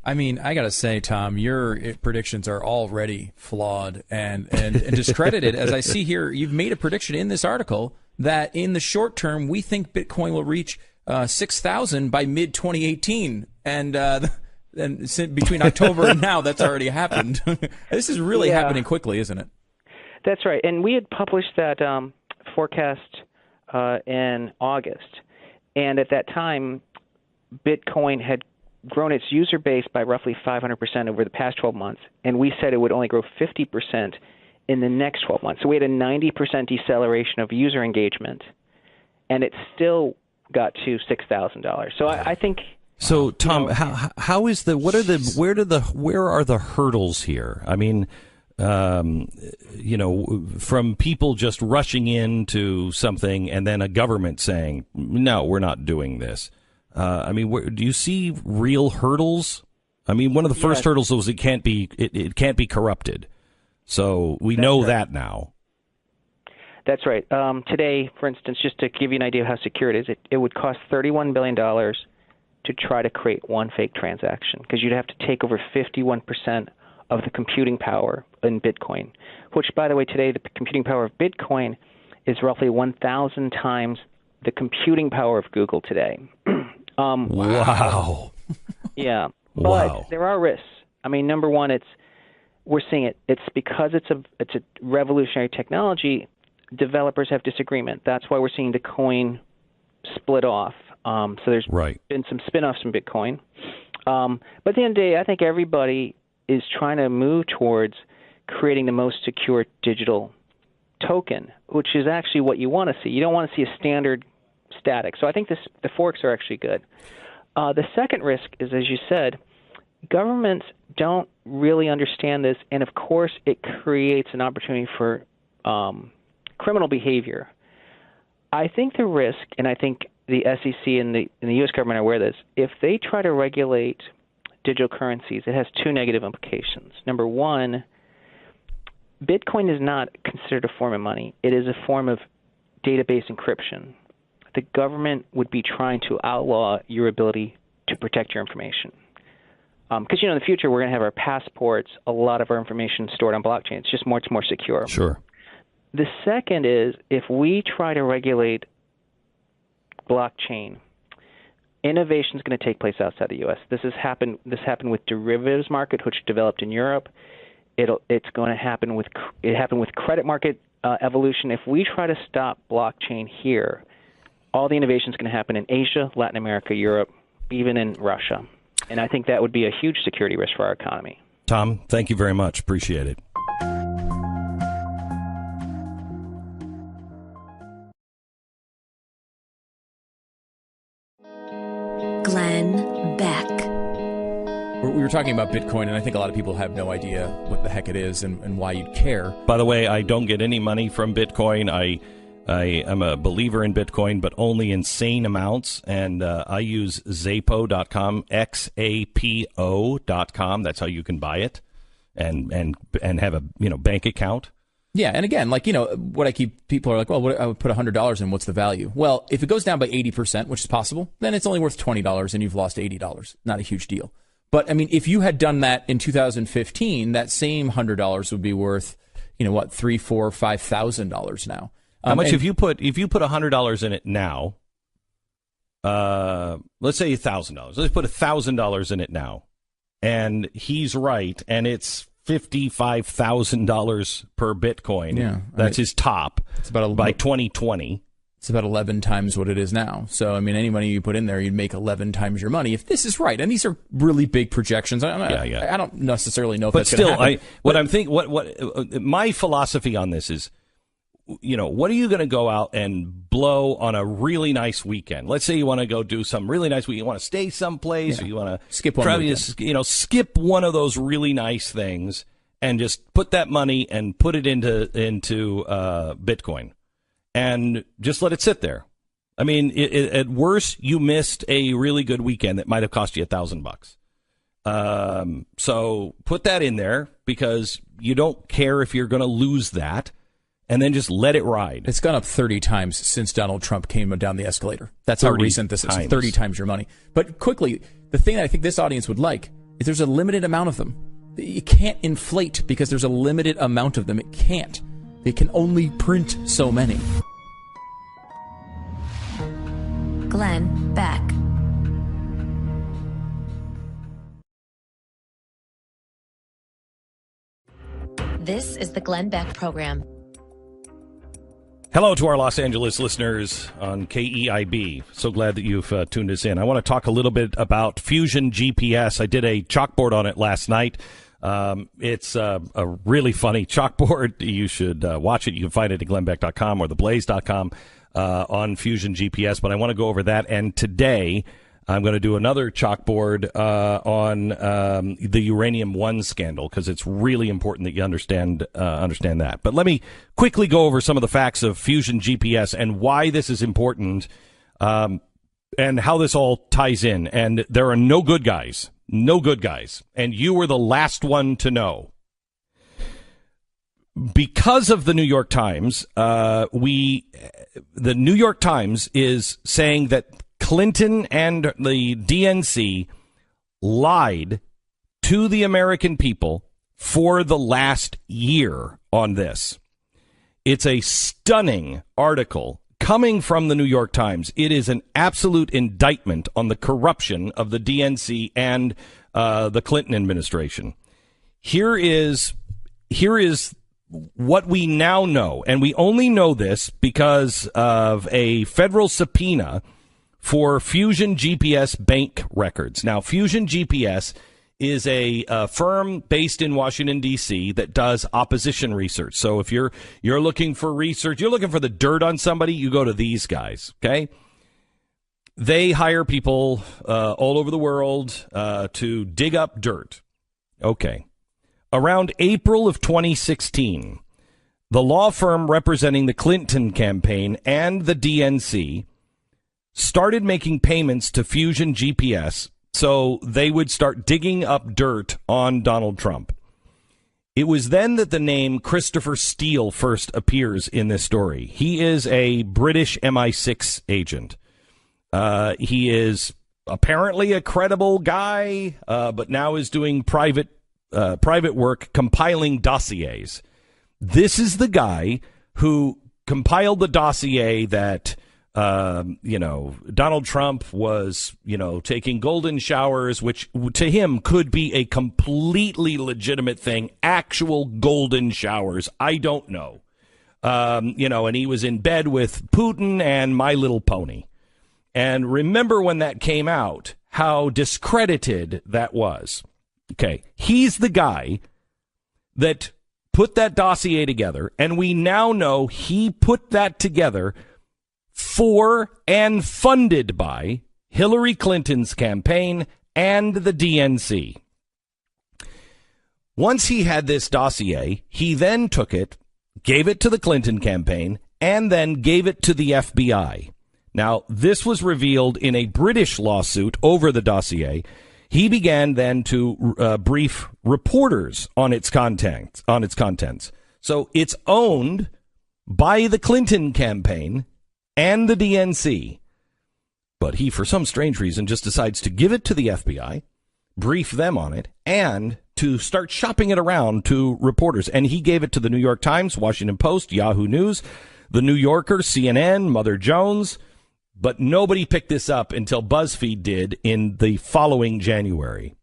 I mean, I got to say, Tom, your predictions are already flawed and discredited. As I see here, you've made a prediction in this article that in the short term, we think Bitcoin will reach 6,000 by mid-2018. And between October and now, that's already happened. This is really happening quickly, isn't it? That's right. And we had published that forecast in August. And at that time, Bitcoin had grown its user base by roughly 500% over the past 12 months. And we said it would only grow 50% in the next 12 months. So we had a 90% deceleration of user engagement. And it still got to $6,000. So I think... So, Tom, how is where are the hurdles here? I mean, from people just rushing into something and then a government saying, no, we're not doing this. Do you see real hurdles? I mean, one of the first hurdles was it can't be corrupted. So we know that now. That's right. Today, for instance, just to give you an idea of how secure it is, it would cost $31 billion to try to create one fake transaction because you'd have to take over 51% of the computing power in Bitcoin, which, by the way, today the computing power of Bitcoin is roughly 1,000 times the computing power of Google today. Wow. Yeah. Wow. But there are risks. I mean, number one, we're seeing it. It's because it's a revolutionary technology, developers have disagreement. That's why we're seeing the coin split off. So there's been some spin-offs from Bitcoin. But at the end of the day, I think everybody is trying to move towards creating the most secure digital token, which is actually what you want to see. You don't want to see a standard static. So I think the forks are actually good. The second risk is, as you said, governments don't really understand this, and of course it creates an opportunity for criminal behavior. I think the risk, and I think the SEC and the U.S. government are aware of this, if they try to regulate digital currencies, it has two negative implications. Number one, Bitcoin is not considered a form of money. It is a form of database encryption. The government would be trying to outlaw your ability to protect your information. Because, in the future, we're going to have our passports, a lot of our information stored on blockchain. It's just much more secure. Sure. The second is if we try to regulate blockchain, innovation is going to take place outside the U.S. This happened with derivatives market, which developed in Europe. It's going to happen with credit market evolution. If we try to stop blockchain here, all the innovation is going to happen in Asia, Latin America, Europe, even in Russia. And I think that would be a huge security risk for our economy. Tom, thank you very much. Appreciate it. Glenn Beck. We were talking about Bitcoin, and I think a lot of people have no idea what the heck it is and why you'd care. By the way, I don't get any money from Bitcoin. I'm a believer in Bitcoin, but only insane amounts. And I use Xapo.com, XAPO.com. That's how you can buy it and have a bank account. Yeah, and again, people are like, well, I would put $100 in. What's the value? Well, if it goes down by 80%, which is possible, then it's only worth $20 and you've lost $80. Not a huge deal. But I mean, if you had done that in 2015, that same $100 would be worth, $3,000, $4,000, $5,000 now. How much if you put $100 in it now? Let's say $1,000. Let's put $1,000 in it now, and he's right, and it's $55,000 per Bitcoin. Yeah, that's his top. It's about by 2020. It's about 11 times what it is now. So I mean, any money you put in there, you'd make 11 times your money if this is right. And these are really big projections. I don't necessarily know if that's going to happen. What my philosophy on this is, what are you going to go out and blow on a really nice weekend? Let's say you want to go do some really nice weekend. You want to stay someplace, or you want to skip one weekend. Skip one of those really nice things and just put that money and put it into Bitcoin and just let it sit there. I mean, at worst, you missed a really good weekend that might have cost you $1,000. So put that in there because you don't care if you're going to lose that. And then just let it ride. It's gone up 30 times since Donald Trump came down the escalator. That's how recent this is. 30 times your money. But quickly, the thing that I think this audience would like is there's a limited amount of them. You can't inflate because there's a limited amount of them. It can't. They can only print so many. Glenn Beck. This is the Glenn Beck Program. Hello to our Los Angeles listeners on KEIB. So glad that you've tuned us in. I want to talk a little bit about Fusion GPS. I did a chalkboard on it last night. It's a really funny chalkboard. You should watch it. You can find it at glennbeck.com or TheBlaze.com on Fusion GPS. But I want to go over that. And today I'm going to do another chalkboard on the Uranium One scandal because it's really important that you understand that. But let me quickly go over some of the facts of Fusion GPS and why this is important and how this all ties in. And there are no good guys, and you were the last one to know. Because of the New York Times, the New York Times is saying that Clinton and the DNC lied to the American people for the last year on this. It's a stunning article coming from the New York Times. It is an absolute indictment on the corruption of the DNC and the Clinton administration. Here is what we now know, and we only know this because of a federal subpoena for Fusion GPS bank records. Now, Fusion GPS is a firm based in Washington, D.C. that does opposition research. So if you're looking for research, you're looking for the dirt on somebody, you go to these guys, okay? They hire people all over the world to dig up dirt. Okay. Around April of 2016, the law firm representing the Clinton campaign and the DNC started making payments to Fusion GPS so they would start digging up dirt on Donald Trump. It was then that the name Christopher Steele first appears in this story. He is a British MI6 agent. He is apparently a credible guy, but now is doing private work compiling dossiers. This is the guy who compiled the dossier that Donald Trump was, taking golden showers, which to him could be a completely legitimate thing. Actual golden showers. I don't know. And he was in bed with Putin and My Little Pony. And remember when that came out, how discredited that was. Okay. He's the guy that put that dossier together. And we now know he put that together for and funded by Hillary Clinton's campaign and the DNC. Once he had this dossier, he then took it, gave it to the Clinton campaign, and then gave it to the FBI. Now, this was revealed in a British lawsuit over the dossier. He began then to brief reporters on its contents. So it's owned by the Clinton campaign and the DNC. But he, for some strange reason, just decides to give it to the FBI, brief them on it, and to start shopping it around to reporters. And he gave it to the New York Times, Washington Post, Yahoo News, the New Yorker, CNN, Mother Jones. But nobody picked this up until BuzzFeed did in the following January.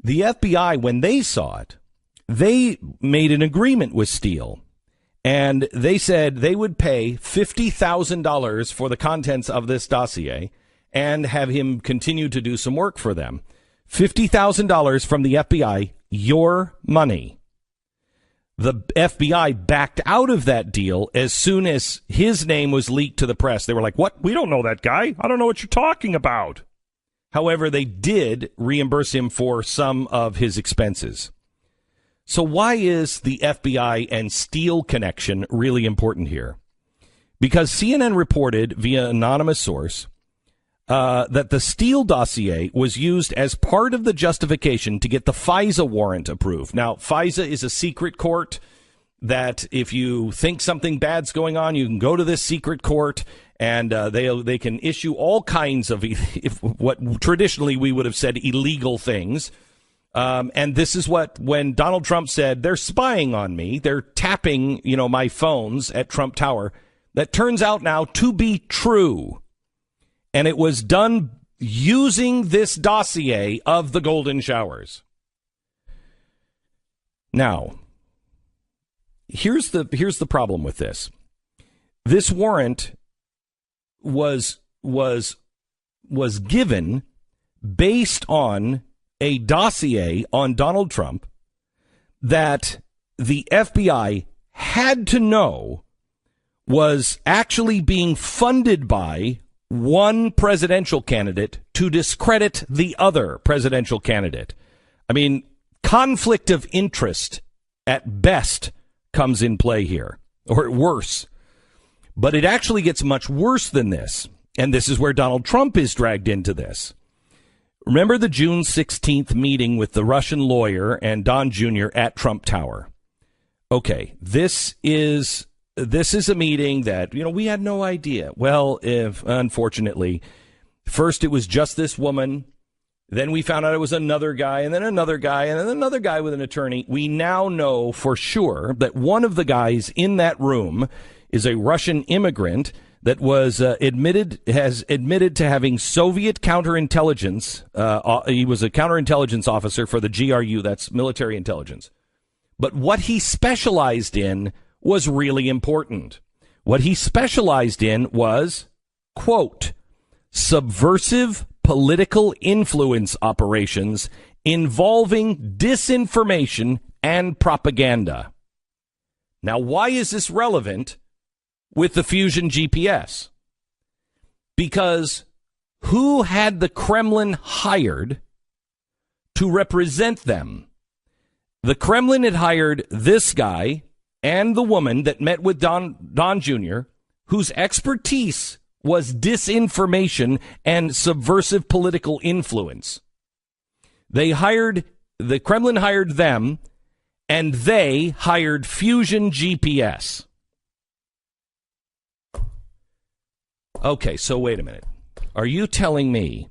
The FBI, when they saw it, they made an agreement with Steele. And they said they would pay $50,000 for the contents of this dossier and have him continue to do some work for them. $50,000 from the FBI, your money. The FBI backed out of that deal as soon as his name was leaked to the press. They were like, what? We don't know that guy. I don't know what you're talking about. However, they did reimburse him for some of his expenses. So why is the FBI and Steele connection really important here? Because CNN reported via anonymous source that the Steele dossier was used as part of the justification to get the FISA warrant approved. Now, FISA is a secret court that if you think something bad's going on, you can go to this secret court and they can issue all kinds of what traditionally we would have said illegal things. And this is when Donald Trump said, they're spying on me, they're tapping, my phones at Trump Tower, that turns out now to be true. And it was done using this dossier of the golden showers. Now, here's the problem with this. This warrant was given based on a dossier on Donald Trump that the FBI had to know was actually being funded by one presidential candidate to discredit the other presidential candidate. I mean, conflict of interest at best comes in play here, or worse. But it actually gets much worse than this. And this is where Donald Trump is dragged into this. Remember the June 16th meeting with the Russian lawyer and Don Jr. at Trump Tower? Okay, this is a meeting that, we had no idea. Well, unfortunately, first it was just this woman. Then we found out it was another guy, and then another guy, and then another guy with an attorney. We now know for sure that one of the guys in that room is a Russian immigrant that was has admitted to having Soviet counterintelligence. He was a counterintelligence officer for the GRU, that's military intelligence. But what he specialized in was really important. What he specialized in was, quote, subversive political influence operations involving disinformation and propaganda. Now, why is this relevant with the Fusion GPS? Because who had the Kremlin hired to represent them? The Kremlin had hired this guy and the woman that met with Don Jr., whose expertise was disinformation and subversive political influence. The Kremlin hired them, and they hired Fusion GPS. Okay, so wait a minute. Are you telling me,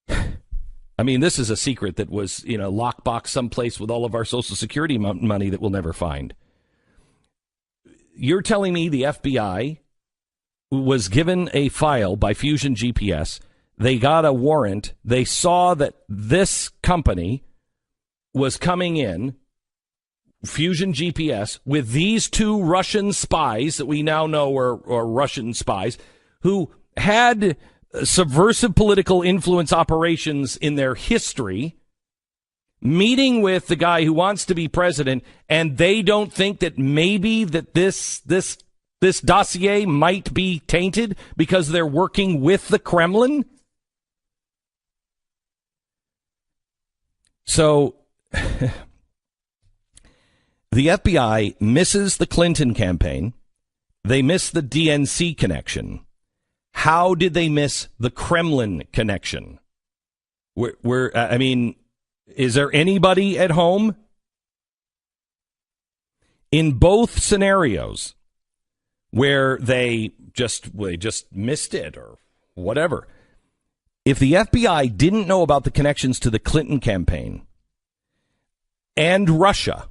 I mean, this is a secret that was, lockbox someplace with all of our Social Security money that we'll never find. You're telling me the FBI was given a file by Fusion GPS. They got a warrant. They saw that this company was coming in, Fusion GPS, with these two Russian spies that we now know are Russian spies who had subversive political influence operations in their history, meeting with the guy who wants to be president, and they don't think that maybe that this dossier might be tainted because they're working with the Kremlin? So the FBI misses the Clinton campaign They missed the DNC connection. How did they miss the Kremlin connection? I mean, is there anybody at home? In both scenarios where they just missed it or whatever, if the FBI didn't know about the connections to the Clinton campaign and Russia,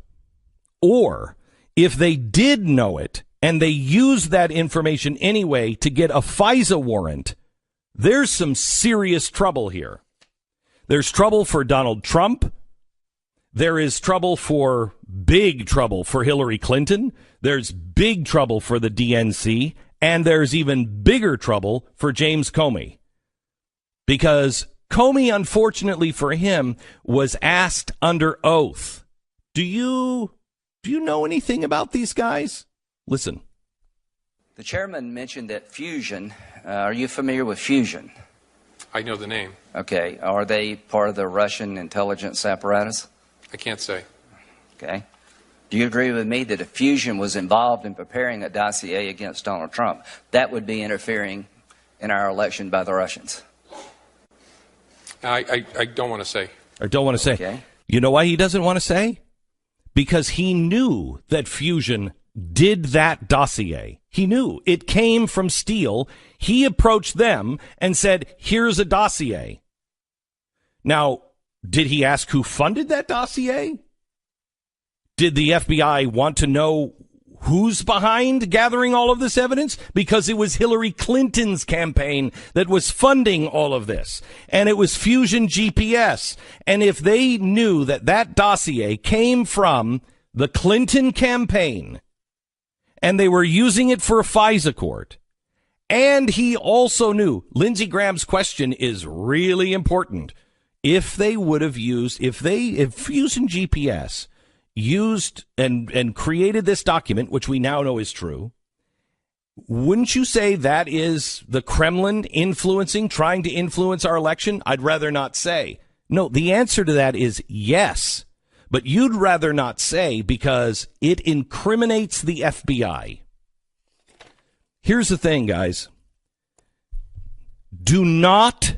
or if they did know it and they used that information anyway to get a FISA warrant, there's some serious trouble here. There's trouble for Donald Trump. There is big trouble for Hillary Clinton. There's big trouble for the DNC. And there's even bigger trouble for James Comey. Because Comey, unfortunately for him, was asked under oath. Do you know anything about these guys? Listen. The chairman mentioned that Fusion. Are you familiar with Fusion? I know the name. Okay. Are they part of the Russian intelligence apparatus? I can't say. Okay. Do you agree with me that if Fusion was involved in preparing a dossier against Donald Trump, that would be interfering in our election by the Russians? I don't want to say. I don't want to say. Okay. You know why he doesn't want to say? Because he knew that Fusion did that dossier. He knew it came from Steele. He approached them and said, here's a dossier. Now, did he ask who funded that dossier? Did the FBI want to know who's behind gathering all of this evidence? Because it was Hillary Clinton's campaign that was funding all of this. And it was Fusion GPS. And if they knew that that dossier came from the Clinton campaign and they were using it for a FISA court, and he also knew, Lindsey Graham's question is really important. If they would have used, if Fusion GPS used and created this document, which we now know is true, wouldn't you say that is the Kremlin trying to influence our election? I'd rather not say. No, the answer to that is yes. But you'd rather not say because it incriminates the FBI. Here's the thing, guys. Do not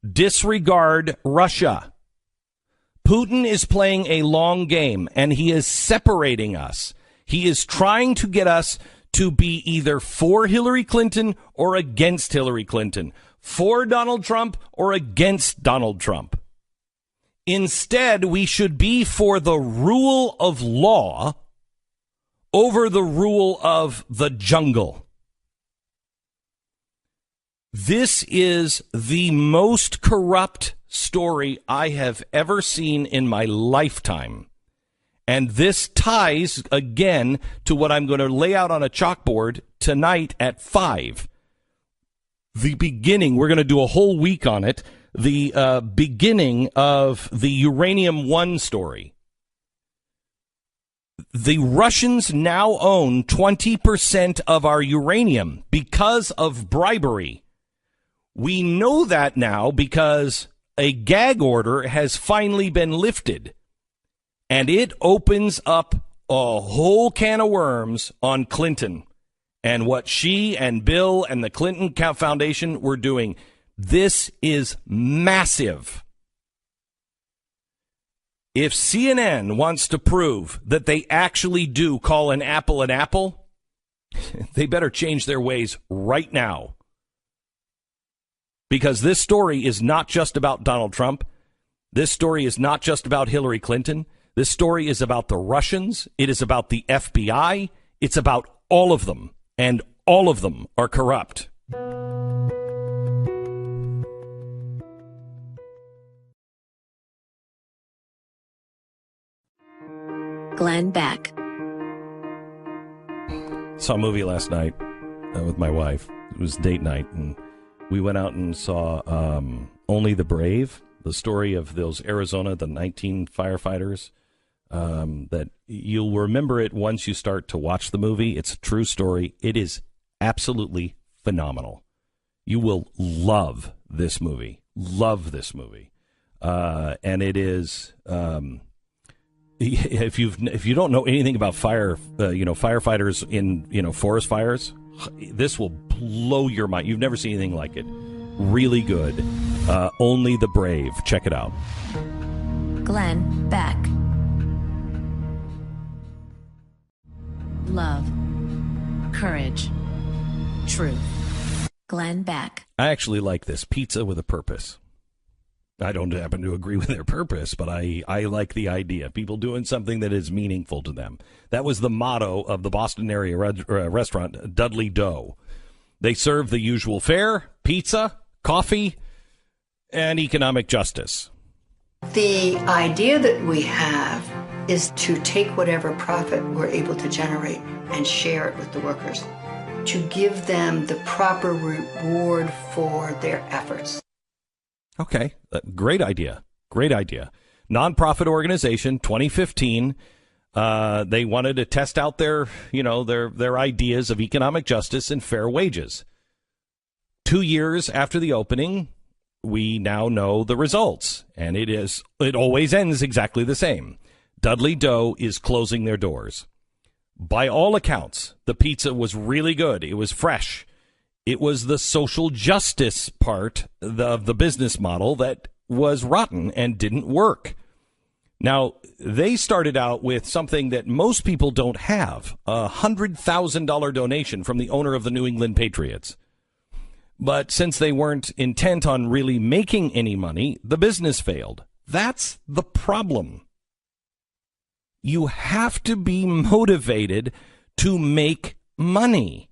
disregard Russia. Putin is playing a long game, and he is separating us. He is trying to get us to be either for Hillary Clinton or against Hillary Clinton, for Donald Trump or against Donald Trump. Instead, we should be for the rule of law over the rule of the jungle. This is the most corrupt story I have ever seen in my lifetime. And this ties again to what I'm going to lay out on a chalkboard tonight at 5. The beginning, we're going to do a whole week on it. The beginning of the Uranium One story. The Russians now own 20% of our uranium because of bribery. We know that now because a gag order has finally been lifted. And it opens up a whole can of worms on Clinton and what she and Bill and the Clinton Foundation were doing. This is massive. If CNN wants to prove that they actually do call an apple, they better change their ways right now. Because this story is not just about Donald Trump. This story is not just about Hillary Clinton. This story is about the Russians. It is about the FBI. It's about all of them. And all of them are corrupt. Glenn Beck. Saw a movie last night with my wife. It was date night, and we went out and saw Only the Brave, the story of those Arizona, the 19 firefighters. That you'll remember it once you start to watch the movie. It's a true story. It is absolutely phenomenal. You will love this movie. Love this movie. And it is... if you don't know anything about firefighters in forest fires, this will blow your mind. You've never seen anything like it. Really good. Only the Brave. Check it out. Glenn Beck. Love. Courage. Truth. Glenn Beck. I actually like this. Pizza with a purpose. I don't happen to agree with their purpose, but I like the idea. People doing something that is meaningful to them. That was the motto of the Boston area restaurant, Dudley Doe. They serve the usual fare, pizza, coffee, and economic justice. The idea that we have is to take whatever profit we're able to generate and share it with the workers, to give them the proper reward for their efforts. Okay, great idea. Great idea. Nonprofit organization, 2015. They wanted to test out their ideas of economic justice and fair wages. 2 years after the opening, we now know the results, and it always ends exactly the same. Dudley Doe is closing their doors. By all accounts, the pizza was really good. It was fresh. It was the social justice part of the business model that was rotten and didn't work. Now, they started out with something that most people don't have, a $100,000 donation from the owner of the New England Patriots. But since they weren't intent on really making any money, the business failed. That's the problem. You have to be motivated to make money.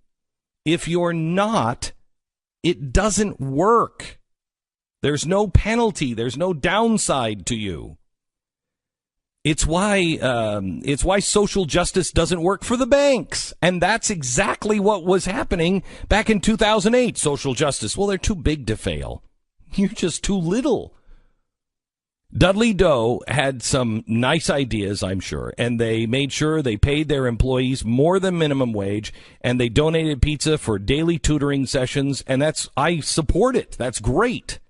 If you're not, it doesn't work. There's no penalty. There's no downside to you. It's why social justice doesn't work for the banks. And that's exactly what was happening back in 2008. Social justice. Well, they're too big to fail. You're just too little. Dudley Doe had some nice ideas, I'm sure, and they made sure they paid their employees more than minimum wage, and they donated pizza for daily tutoring sessions, and I support it. That's great.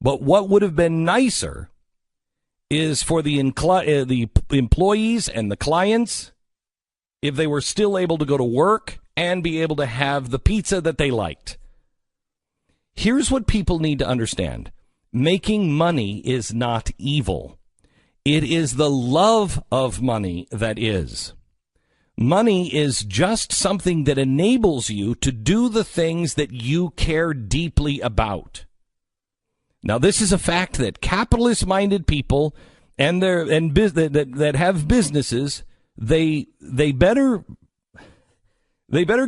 But what would have been nicer is for the employees and the clients, if they were still able to go to work and be able to have the pizza that they liked. Here's what people need to understand. Making money is not evil. It is the love of money that is. Money is just something that enables you to do the things that you care deeply about. Now, this is a fact that capitalist-minded people that have businesses, they better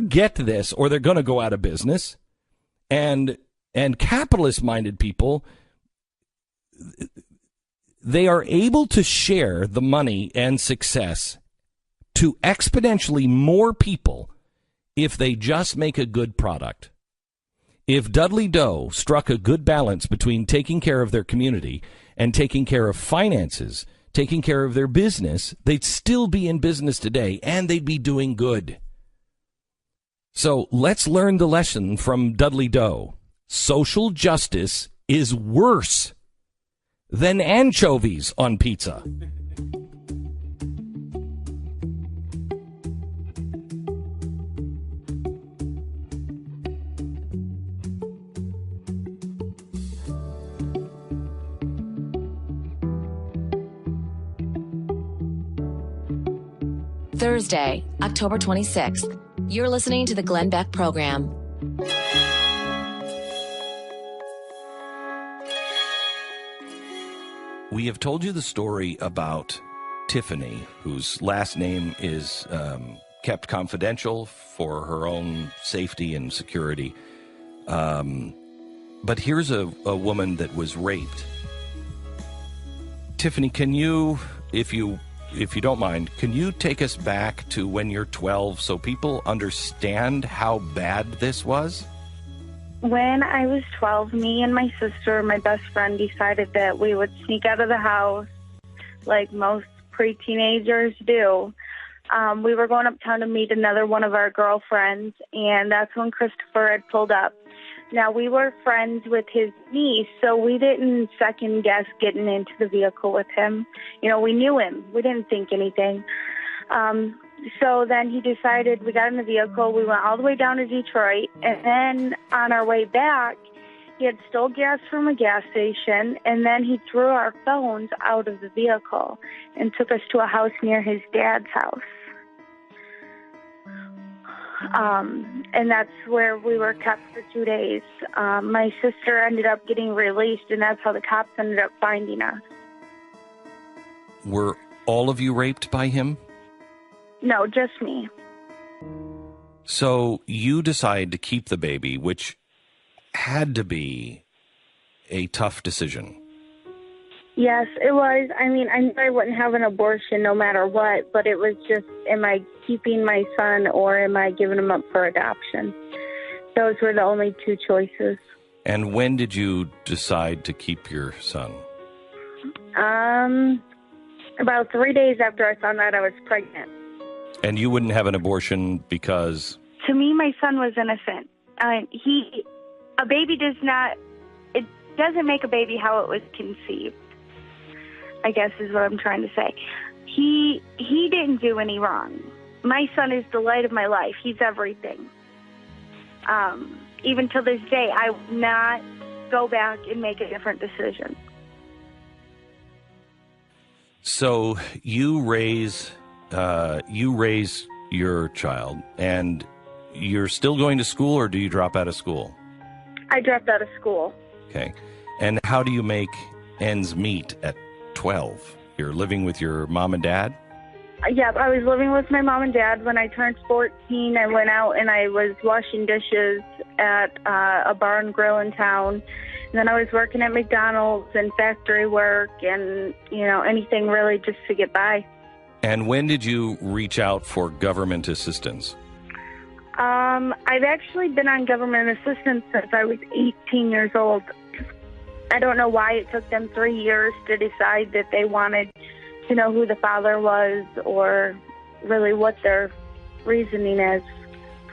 get this, or they're going to go out of business. And capitalist-minded people, they are able to share the money and success to exponentially more people if they just make a good product. If Dudley Doe struck a good balance between taking care of their community and taking care of finances, taking care of their business, they'd still be in business today, and they'd be doing good. So let's learn the lesson from Dudley Doe. Social justice is worse than anchovies on pizza. Thursday, October 26th. You're listening to the Glenn Beck Program. We have told you the story about Tiffany, whose last name is kept confidential for her own safety and security. But here's a woman that was raped. Tiffany, can you, if you don't mind, can you take us back to when you're 12 so people understand how bad this was? When I was 12, me and my sister, my best friend, decided that we would sneak out of the house like most pre-teenagers do. We were going uptown to meet another one of our girlfriends, and that's when Christopher had pulled up. Now, we were friends with his niece, so we didn't second guess getting into the vehicle with him. You know, we knew him. We didn't think anything. So then he decided, we got in the vehicle, we went all the way down to Detroit, and then on our way back, he had stole gas from a gas station, and then he threw our phones out of the vehicle and took us to a house near his dad's house. And that's where we were kept for 2 days. My sister ended up getting released, and that's how the cops ended up finding us. Were all of you raped by him? No, just me. So you decide to keep the baby, which had to be a tough decision. Yes, it was. I mean, I knew I wouldn't have an abortion no matter what, but it was just, am I keeping my son or am I giving him up for adoption? Those were the only two choices. And when did you decide to keep your son? About 3 days after I found out I was pregnant. And you wouldn't have an abortion because? To me, my son was innocent. A baby it doesn't make a baby how it was conceived, I guess is what I'm trying to say. He didn't do any wrong. My son is the light of my life. He's everything. Even till this day, I would not go back and make a different decision. So you raise your child, and you're still going to school, or do you drop out of school? I dropped out of school. Okay. And how do you make ends meet at 12? You're living with your mom and dad? Yeah, I was living with my mom and dad. When I turned 14, I went out and I was washing dishes at a bar and grill in town. And then I was working at McDonald's and factory work and, anything really just to get by. And when did you reach out for government assistance? I've actually been on government assistance since I was 18 years old. I don't know why it took them 3 years to decide that they wanted to know who the father was or really what their reasoning is.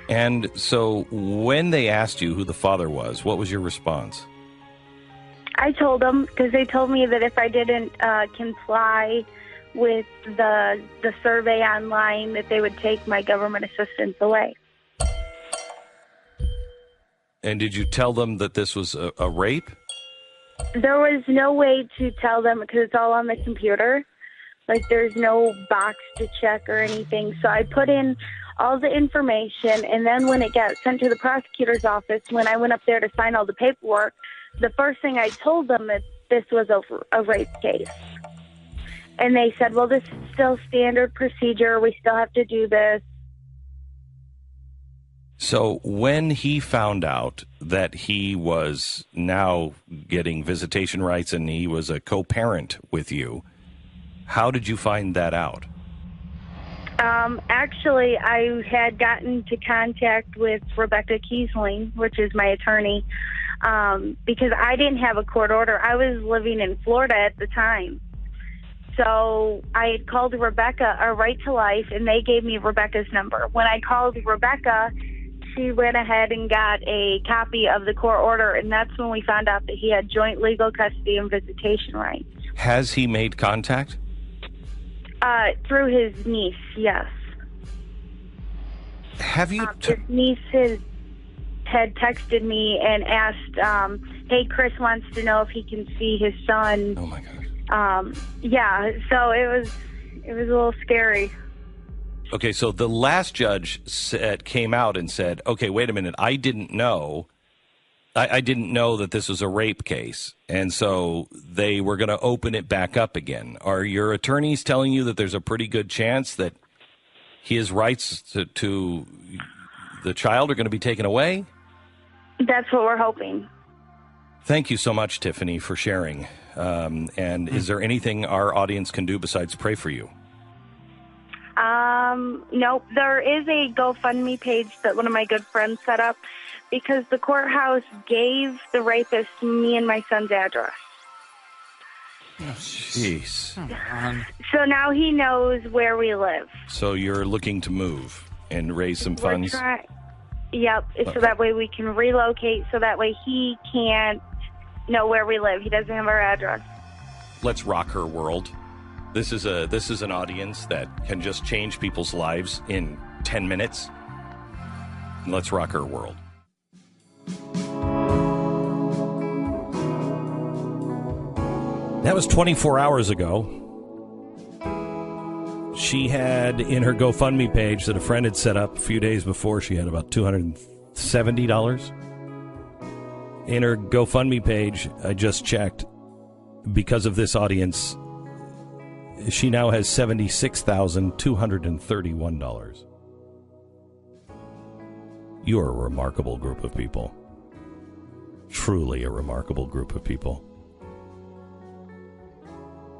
And so when they asked you who the father was, what was your response? I told them, because they told me that if I didn't comply with the survey online, that they would take my government assistance away. And did you tell them that this was a rape? There was no way to tell them because it's all on the computer. Like, there's no box to check or anything. So I put in all the information, and then when it got sent to the prosecutor's office, when I went up there to sign all the paperwork, the first thing I told them that this was a rape case. And they said, well, this is still standard procedure. We still have to do this. So when he found out that he was now getting visitation rights and he was a co-parent with you, how did you find that out? Actually, I had gotten into contact with Rebecca Kiesling, which is my attorney, because I didn't have a court order. I was living in Florida at the time. So I had called Rebecca, or Right to Life, and they gave me Rebecca's number. When I called Rebecca, she went ahead and got a copy of the court order, and that's when we found out that he had joint legal custody and visitation rights. Has he made contact? Through his niece, yes. Have you... His niece had texted me and asked, hey, Chris wants to know if he can see his son. Oh, my God. Yeah, so it was a little scary. Okay, so the last judge came out and said, okay, wait a minute, I didn't know that this was a rape case, and so they were going to open it back up again. Are your attorneys telling you that there's a pretty good chance that his rights to the child are going to be taken away? That's what we're hoping. Thank you so much, Tiffany, for sharing. And is there anything our audience can do besides pray for you? Nope. There is a GoFundMe page that one of my good friends set up because the courthouse gave the rapist me and my son's address. Oh, jeez. So now he knows where we live. So you're looking to move and raise some funds? Yep, so that way we can relocate, so that way he can't know where we live. He doesn't have our address. Let's rock her world. This is an audience that can just change people's lives in 10 minutes. Let's rock her world. That was 24 hours ago. She had in her GoFundMe page that a friend had set up a few days before, she had about $270. In her GoFundMe page, I just checked, because of this audience, she now has $76,231. You are a remarkable group of people. Truly a remarkable group of people.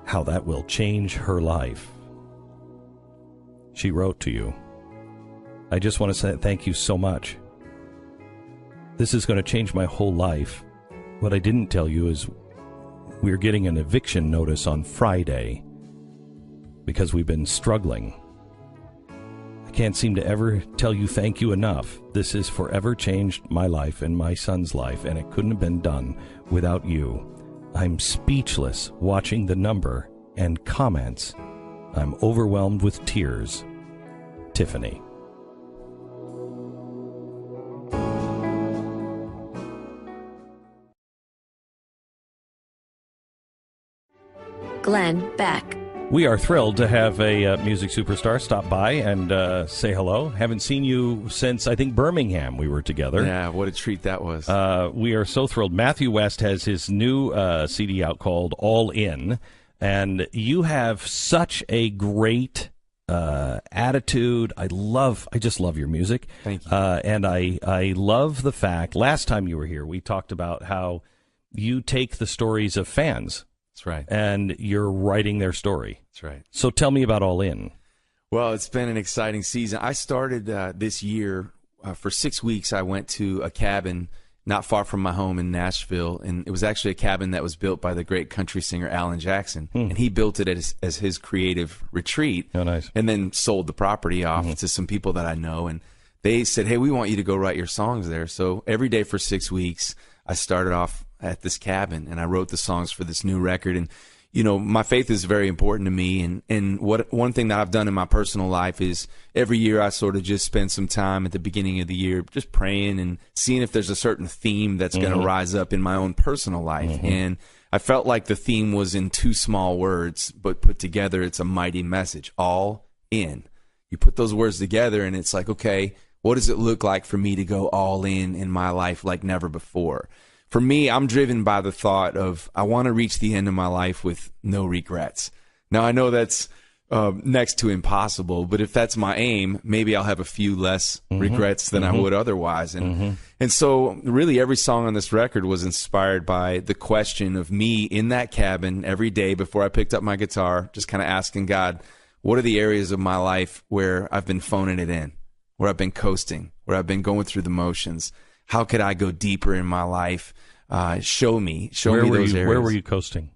How that will change her life. She wrote to you. I just want to say thank you so much. This is going to change my whole life. What I didn't tell you is we're getting an eviction notice on Friday because we've been struggling. I can't seem to ever tell you thank you enough. This has forever changed my life and my son's life, and it couldn't have been done without you. I'm speechless watching the number and comments. I'm overwhelmed with tears. Tiffany. Glenn Beck. We are thrilled to have a music superstar stop by and say hello. Haven't seen you since, I think, Birmingham we were together. Yeah, what a treat that was. We are so thrilled. Matthew West has his new CD out called All In, and you have such a great attitude. I just love your music. Thank you. And I love the fact, last time you were here, we talked about how you take the stories of fans. That's right. And you're writing their story. That's right. So tell me about All In. Well, it's been an exciting season. I started this year, for 6 weeks, I went to a cabin not far from my home in Nashville, and it was actually a cabin that was built by the great country singer Alan Jackson, and he built it as his creative retreat. Oh, nice. And then sold the property off to some people that I know, and they said, hey, we want you to go write your songs there. So every day for 6 weeks, I started off at this cabin, and I wrote the songs for this new record. And you know, my faith is very important to me, and one thing that I've done in my personal life is every year I sort of just spend some time at the beginning of the year just praying and seeing if there's a certain theme that's going to rise up in my own personal life. And I felt like the theme was in two small words, but put together it's a mighty message. All in. You put those words together and it's like, okay, what does it look like for me to go all in my life like never before? For me, I'm driven by the thought of I want to reach the end of my life with no regrets. Now, I know that's next to impossible, but if that's my aim, maybe I'll have a few less regrets than I would otherwise. And so really every song on this record was inspired by the question of me in that cabin every day before I picked up my guitar, just kind of asking God, what are the areas of my life where I've been phoning it in, where I've been coasting, where I've been going through the motions? How could I go deeper in my life? Show me those areas. Where were you coasting?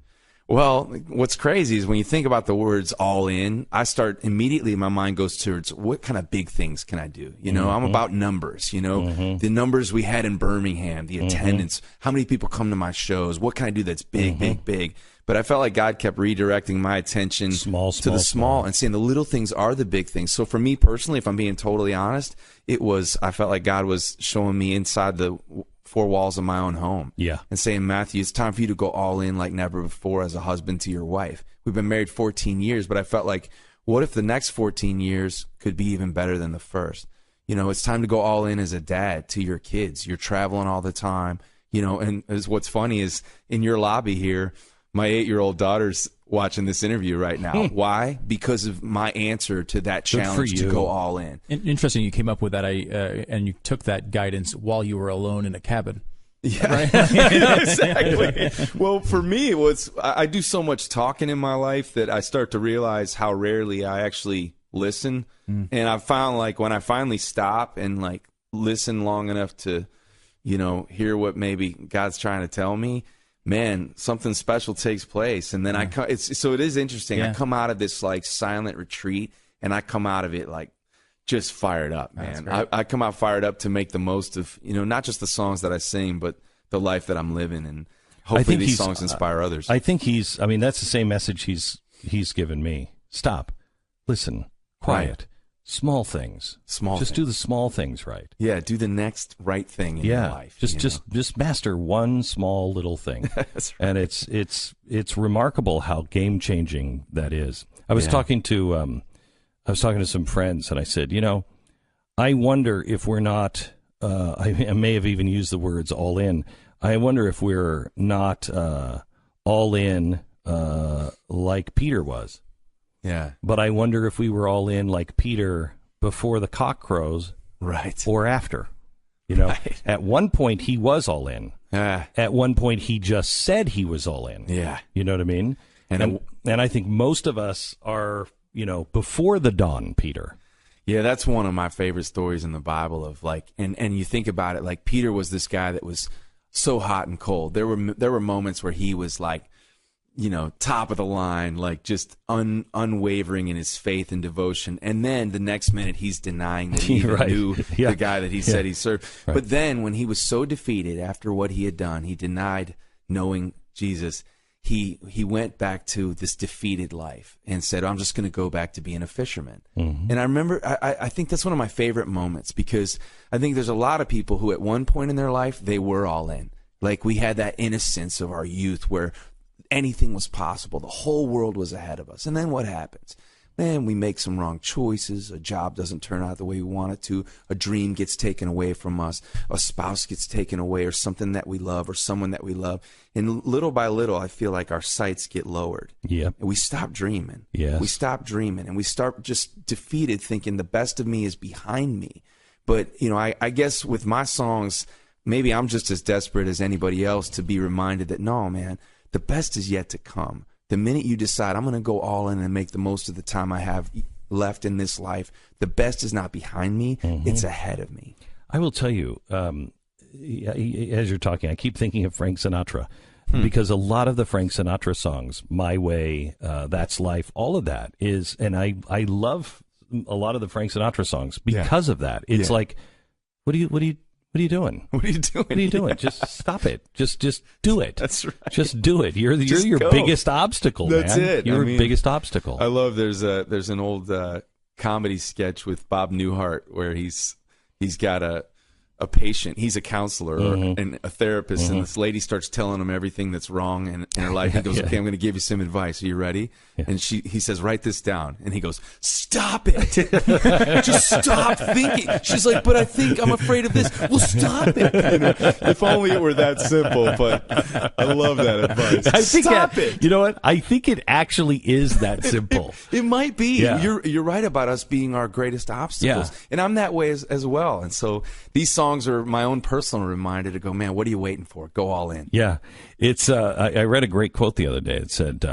Well, what's crazy is when you think about the words all in, I start immediately, my mind goes towards what kind of big things can I do? You know, I'm about numbers, you know, the numbers we had in Birmingham, the attendance, how many people come to my shows, what can I do that's big, big. But I felt like God kept redirecting my attention to the small and saying the little things are the big things. So for me personally, if I'm being totally honest, I felt like God was showing me inside the four walls of my own home. Yeah. And saying, Matthew, it's time for you to go all in like never before as a husband to your wife. We've been married 14 years, but I felt like, what if the next 14 years could be even better than the first? You know, it's time to go all in as a dad to your kids. You're traveling all the time, you know, and what's funny is in your lobby here, my 8-year-old daughter's watching this interview right now. Why? Because of my answer to that challenge to go all in. Interesting you came up with that, and you took that guidance while you were alone in a cabin. Yeah, right? Exactly. Well, for me, I do so much talking in my life that I start to realize how rarely I actually listen. And I found like when I finally stop and like listen long enough to, you know, hear what maybe God's trying to tell me, man, something special takes place. And then so it is interesting. I come out of this like silent retreat and I come out of it like just fired up, man. I come out fired up to make the most of, not just the songs that I sing, but the life that I'm living, and hopefully these songs inspire others. I think that's the same message he's given me. Stop, listen, quiet, right. Small things. Just do the small things right. Yeah, do the next right thing in your life. Just master one small little thing. That's right. And it's remarkable how game changing that is. I was talking to some friends, and I said, I wonder if we're not. I may have even used the words "all in." I wonder if we're not all in like Peter was. Yeah. But I wonder if we were all in like Peter before the cock crows, right, or after. Right. At one point he was all in. At one point he just said he was all in. Yeah. You know what I mean? And I think most of us are, before the dawn, Peter. Yeah, that's one of my favorite stories in the Bible of and you think about it, like Peter was this guy that was so hot and cold. There were moments where he was like, top of the line, like just unwavering in his faith and devotion. And then the next minute he's denying that he even knew the guy that he said he served. Right. But then when he was so defeated after what he had done, he denied knowing Jesus. He went back to this defeated life and said, I'm just going to go back to being a fisherman. Mm-hmm. And I remember, I think that's one of my favorite moments, because I think there's a lot of people who at one point in their life, they were all in. Like we had that innocence of our youth where anything was possible. The whole world was ahead of us. And then what happens? Man, we make some wrong choices. A job doesn't turn out the way we want it to. A dream gets taken away from us. A spouse gets taken away, or something that we love, or someone that we love. And little by little, I feel like our sights get lowered. Yeah. And we stop dreaming. Yes. We stop dreaming, and we start just defeated, thinking the best of me is behind me. But, I guess with my songs, maybe I'm just as desperate as anybody else to be reminded that, no, man, the best is yet to come. The minute you decide I'm going to go all in and make the most of the time I have left in this life, the best is not behind me. Mm-hmm. It's ahead of me. I will tell you, as you're talking, I keep thinking of Frank Sinatra, because a lot of the Frank Sinatra songs, My Way, That's Life, all of that is, and I love a lot of the Frank Sinatra songs because of that. It's like, what are you doing? What are you doing? What are you doing? Just stop it. Just do it. That's right. Just do it. You're your biggest obstacle, man. That's it. You're your biggest obstacle. I love there's an old comedy sketch with Bob Newhart where he's got a patient. He's a counselor and a therapist, and this lady starts telling him everything that's wrong in her life. He goes, okay, I'm going to give you some advice. Are you ready? Yeah. And he says, write this down. And he goes, stop it. Just stop thinking. She's like, but I think I'm afraid of this. Well, stop it. If only it were that simple, but I love that advice. Stop it. You know what? I think it actually is that simple. It might be. Yeah. You're right about us being our greatest obstacles. Yeah. And I'm that way as well. And so these songs are my own personal reminder to go, man, what are you waiting for? Go all in. Yeah. It's I read a great quote the other day. It said,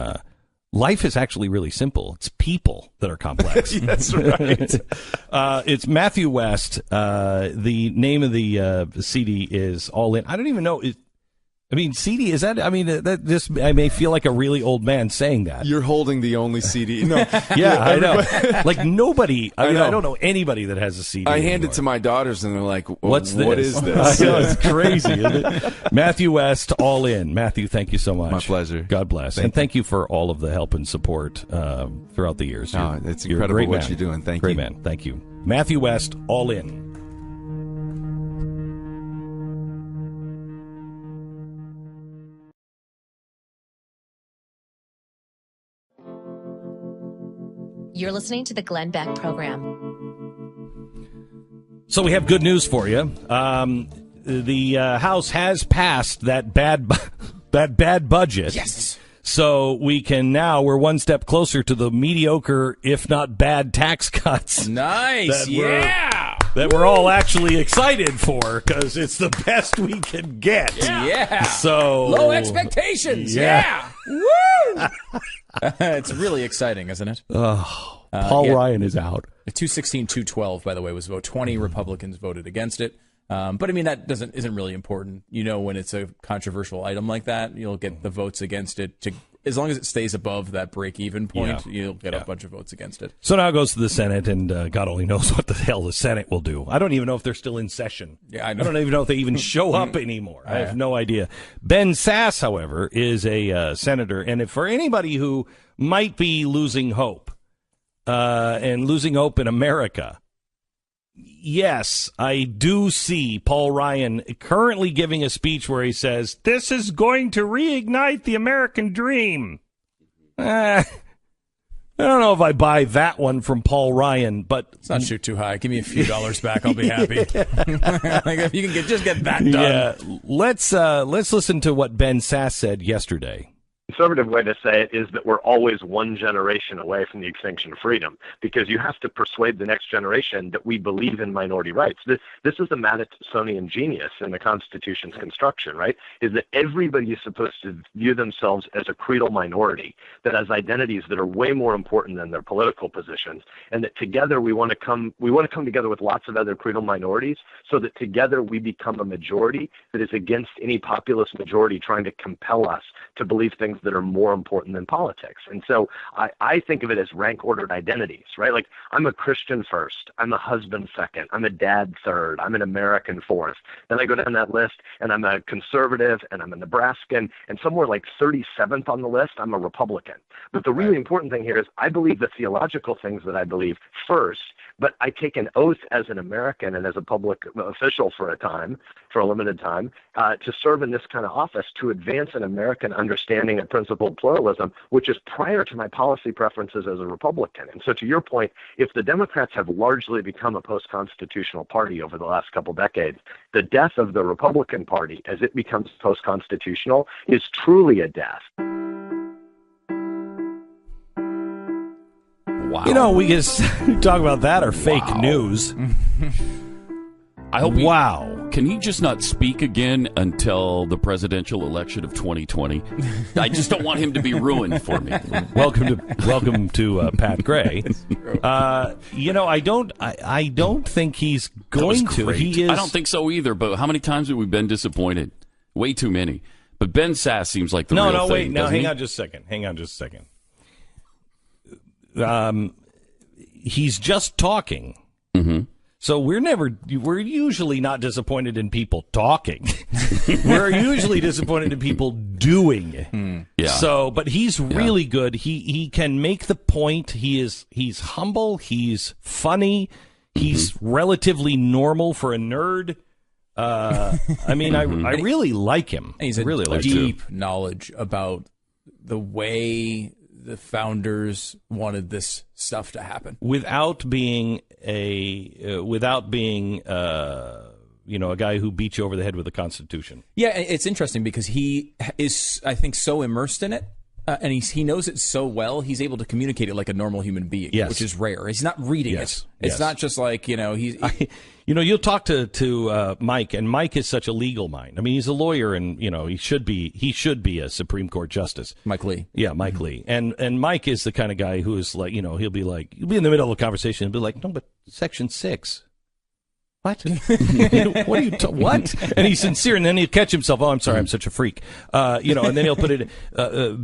life is actually really simple. It's people that are complex. That's right. It's Matthew West. The name of the CD is All In. I don't even know. CD, is that, I may feel like a really old man saying that. You're holding the only CD. No. Yeah, I know. Like nobody, I don't know anybody that has a CD. I hand it to my daughters and they're like, What's this? What is this? I know, it's crazy, isn't it? Matthew West, All In. Matthew, thank you so much. My pleasure. God bless. Thank you for all of the help and support throughout the years. It's incredible what you're doing. Thank you. Great man. Thank you. Matthew West, All In. You're listening to the Glenn Beck program. So we have good news for you. The House has passed that bad budget. Yes. So we're one step closer to the mediocre, if not bad, tax cuts. Nice. That we're all actually excited for, because it's the best we can get. Yeah. So low expectations. Yeah. Woo! It's really exciting, isn't it? Oh, Paul Ryan is out. 216-212, by the way, was vote. 20 Republicans voted against it. But that isn't really important. When it's a controversial item like that, you'll get the votes against it to as long as it stays above that break-even point, you'll get a bunch of votes against it. So now it goes to the Senate, and God only knows what the hell the Senate will do. I don't even know if they're still in session. Yeah, I know. I don't even know if they even show up anymore. I have no idea. Ben Sasse, however, is a senator, and if for anybody who might be losing hope, and losing hope in America, yes, I do see Paul Ryan currently giving a speech where he says, "This is going to reignite the American dream." I don't know if I buy that one from Paul Ryan, but let's not shoot too high. Give me a few dollars back, I'll be happy. Like if you can just get that done. Yeah, let's listen to what Ben Sasse said yesterday. Conservative way to say it is that we're always one generation away from the extinction of freedom, because you have to persuade the next generation that we believe in minority rights. This is the Madisonian genius in the Constitution's construction, right? Is that everybody is supposed to view themselves as a creedal minority that has identities that are way more important than their political positions, and that together we want to come together with lots of other creedal minorities so that together we become a majority that is against any populist majority trying to compel us to believe things that are more important than politics. And so I think of it as rank-ordered identities, right? Like, I'm a Christian first, I'm a husband second, I'm a dad third, I'm an American fourth. Then I go down that list, and I'm a conservative, and I'm a Nebraskan, and somewhere like 37th on the list, I'm a Republican. But the really important thing here is I believe the theological things that I believe first, but I take an oath as an American and as a public official for a limited time, to serve in this kind of office to advance an American understanding of principled pluralism, which is prior to my policy preferences as a Republican. And so to your point, if the Democrats have largely become a post-constitutional party over the last couple decades, the death of the Republican Party as it becomes post-constitutional is truly a death. Wow. You know, we just talk about that or fake news. I hope can he just not speak again until the presidential election of 2020? I just don't want him to be ruined for me. Welcome to Pat Gray. You know, I don't think he's going to. He is. I don't think so either. But how many times have we been disappointed? Way too many. But Ben Sasse seems like the real thing. No, wait. Now, hang on just a second. He's just talking. Mm-hmm. So we're usually not disappointed in people talking. We're usually disappointed in people doing. Yeah. So, but he's really good. He can make the point. He's humble. He's funny. He's relatively normal for a nerd. I mean, I really like him. And he's a really deep knowledge about the way the founders wanted this stuff to happen without being a guy who beat you over the head with the Constitution. Yeah, it's interesting because he is, I think, so immersed in it, and he knows it so well. He's able to communicate it like a normal human being, which is rare. He's not reading it. It's not just like you'll talk to Mike, and Mike is such a legal mind. I mean, he's a lawyer, and he should be a Supreme Court justice. Mike Lee. Yeah, Mike Lee. And Mike is the kind of guy who is like, he'll be in the middle of a conversation and be like, no, but Section 6. What? What are you? What? And he's sincere, and then he'll catch himself. Oh, I'm sorry, I'm such a freak. And then he'll put it.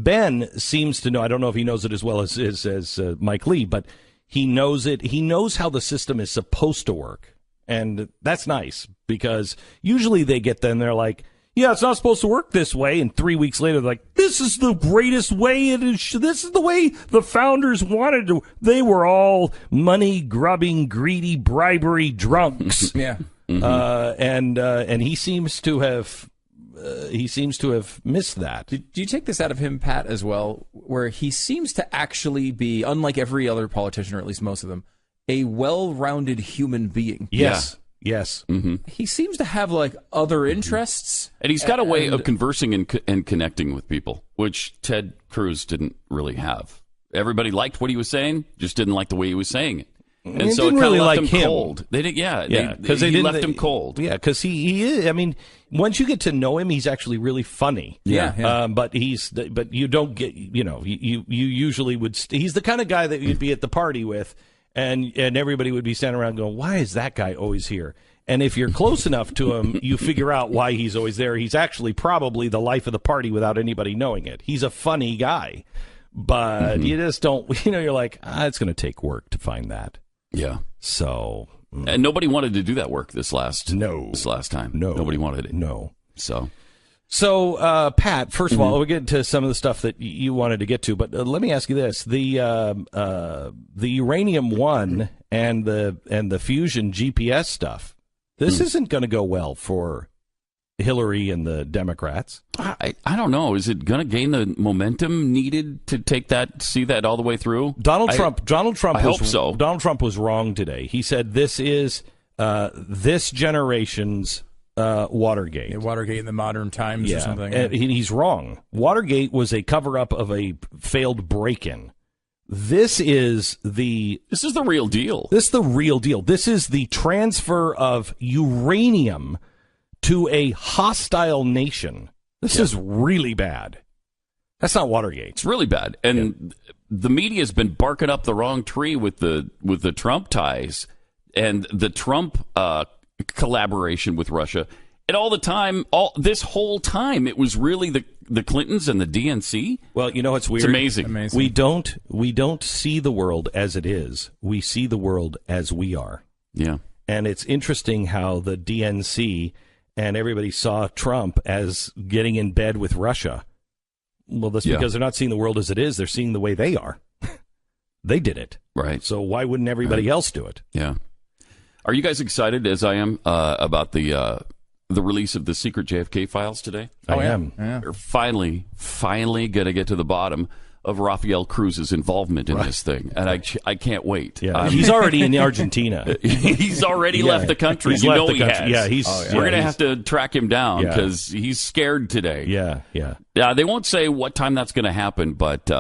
Ben seems to know. I don't know if he knows it as well as Mike Lee, but he knows it. He knows how the system is supposed to work, and that's nice because usually they get there and they're like, yeah, it's not supposed to work this way. And 3 weeks later, they're like, this is the greatest way it is. This is the way the founders wanted to. They were all money-grubbing, greedy, bribery drunks. Yeah. And he seems to have missed that. Do you take this out of him, Pat, as well, where he seems to actually be, unlike every other politician, or at least most of them, a well-rounded human being? Yes. Yeah. Yes. Mm-hmm. He seems to have like other interests. And he's got a way of conversing and connecting with people, which Ted Cruz didn't really have. Everybody liked what he was saying, just didn't like the way he was saying it. And so it kind of left him cold. They didn't, because they left him cold. Yeah, because he is. I mean, once you get to know him, he's actually really funny. Yeah. But you don't get. You usually would. He's the kind of guy that you'd be at the party with. And everybody would be standing around going, why is that guy always here? And if you're close enough to him, you figure out why he's always there. He's actually probably the life of the party without anybody knowing it. He's a funny guy. But you just don't, you're like, it's going to take work to find that. Yeah. So. And nobody wanted to do that work this last time. No. Nobody wanted it. No. So, Pat, first of all, we'll get to some of the stuff that you wanted to get to, but let me ask you this. The Uranium One and the fusion GPS stuff, this isn't going to go well for Hillary and the Democrats. I don't know. Is it going to gain the momentum needed to see that all the way through? Donald Trump. I hope so. Donald Trump was wrong today. He said this is this generation's Watergate. Yeah, Watergate in the modern times or something. And he's wrong. Watergate was a cover-up of a failed break-in. This is the real deal. This is the real deal. This is the transfer of uranium to a hostile nation. This is really bad. That's not Watergate. It's really bad. And the media has been barking up the wrong tree with the Trump ties and the Trump collaboration with Russia. And this whole time, it was really the Clintons and the DNC. Well, it's weird. It's amazing. We don't see the world as it is. We see the world as we are. Yeah. And it's interesting how the DNC and everybody saw Trump as getting in bed with Russia. Well, that's because they're not seeing the world as it is. They're seeing the way they are. They did it. Right. So why wouldn't everybody else do it? Yeah. Are you guys excited, as I am, about the release of the secret JFK files today? I am. Yeah. We're finally going to get to the bottom of Rafael Cruz's involvement in this thing, and I can't wait. Yeah. He's already in Argentina. He's already left the country. He has. Yeah, we're going to have to track him down because he's scared today. Yeah. They won't say what time that's going to happen, but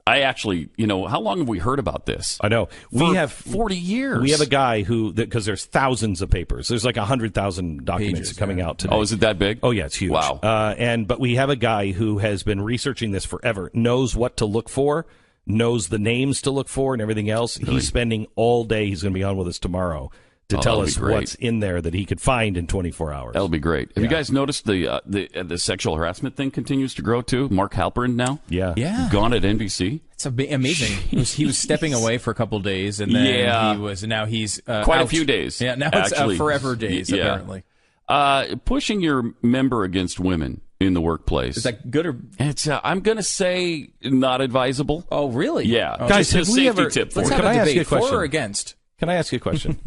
I actually, how long have we heard about this? I know. We have 40 years. We have a guy because there's thousands of papers. There's like 100,000 documents coming out today. Oh, is it that big? Oh, yeah, it's huge. Wow. But we have a guy who has been researching this forever, knows what to look for, knows the names to look for and everything else. Really? He's spending all day. He's going to be on with us tomorrow to tell us what's in there that he could find in 24 hours. That'll be great. Have you guys noticed the sexual harassment thing continues to grow too? Mark Halperin now? Yeah. Gone at NBC? It's amazing. He was stepping away for a couple of days, and then he's quite out. A few days. Yeah, now it's forever days, apparently. Pushing your member against women in the workplace. Is that good or? It's I'm going to say not advisable. Oh, really? Yeah. Guys, have we ever? Let's have a debate. For or against? Can I ask you a question?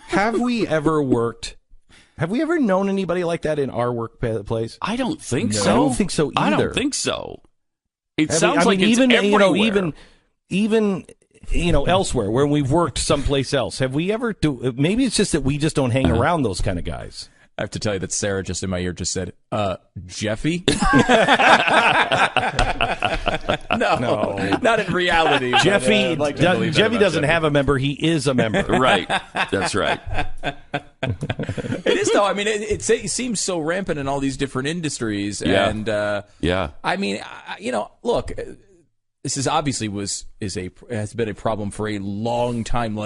Have we ever known anybody like that in our workplace? I don't think so. I don't think so either. I don't think so. It sounds like it's everywhere. Even elsewhere where we've worked someplace else. Have we ever maybe it's just that we just don't hang around those kind of guys. I have to tell you that Sarah just in my ear just said, Jeffy? No, not in reality. Jeffy, like Jeffy doesn't have a member. He is a member. Right. That's right. It is, though. I mean, it seems so rampant in all these different industries. Yeah. And, I mean, look, this is obviously has been a problem for a long time,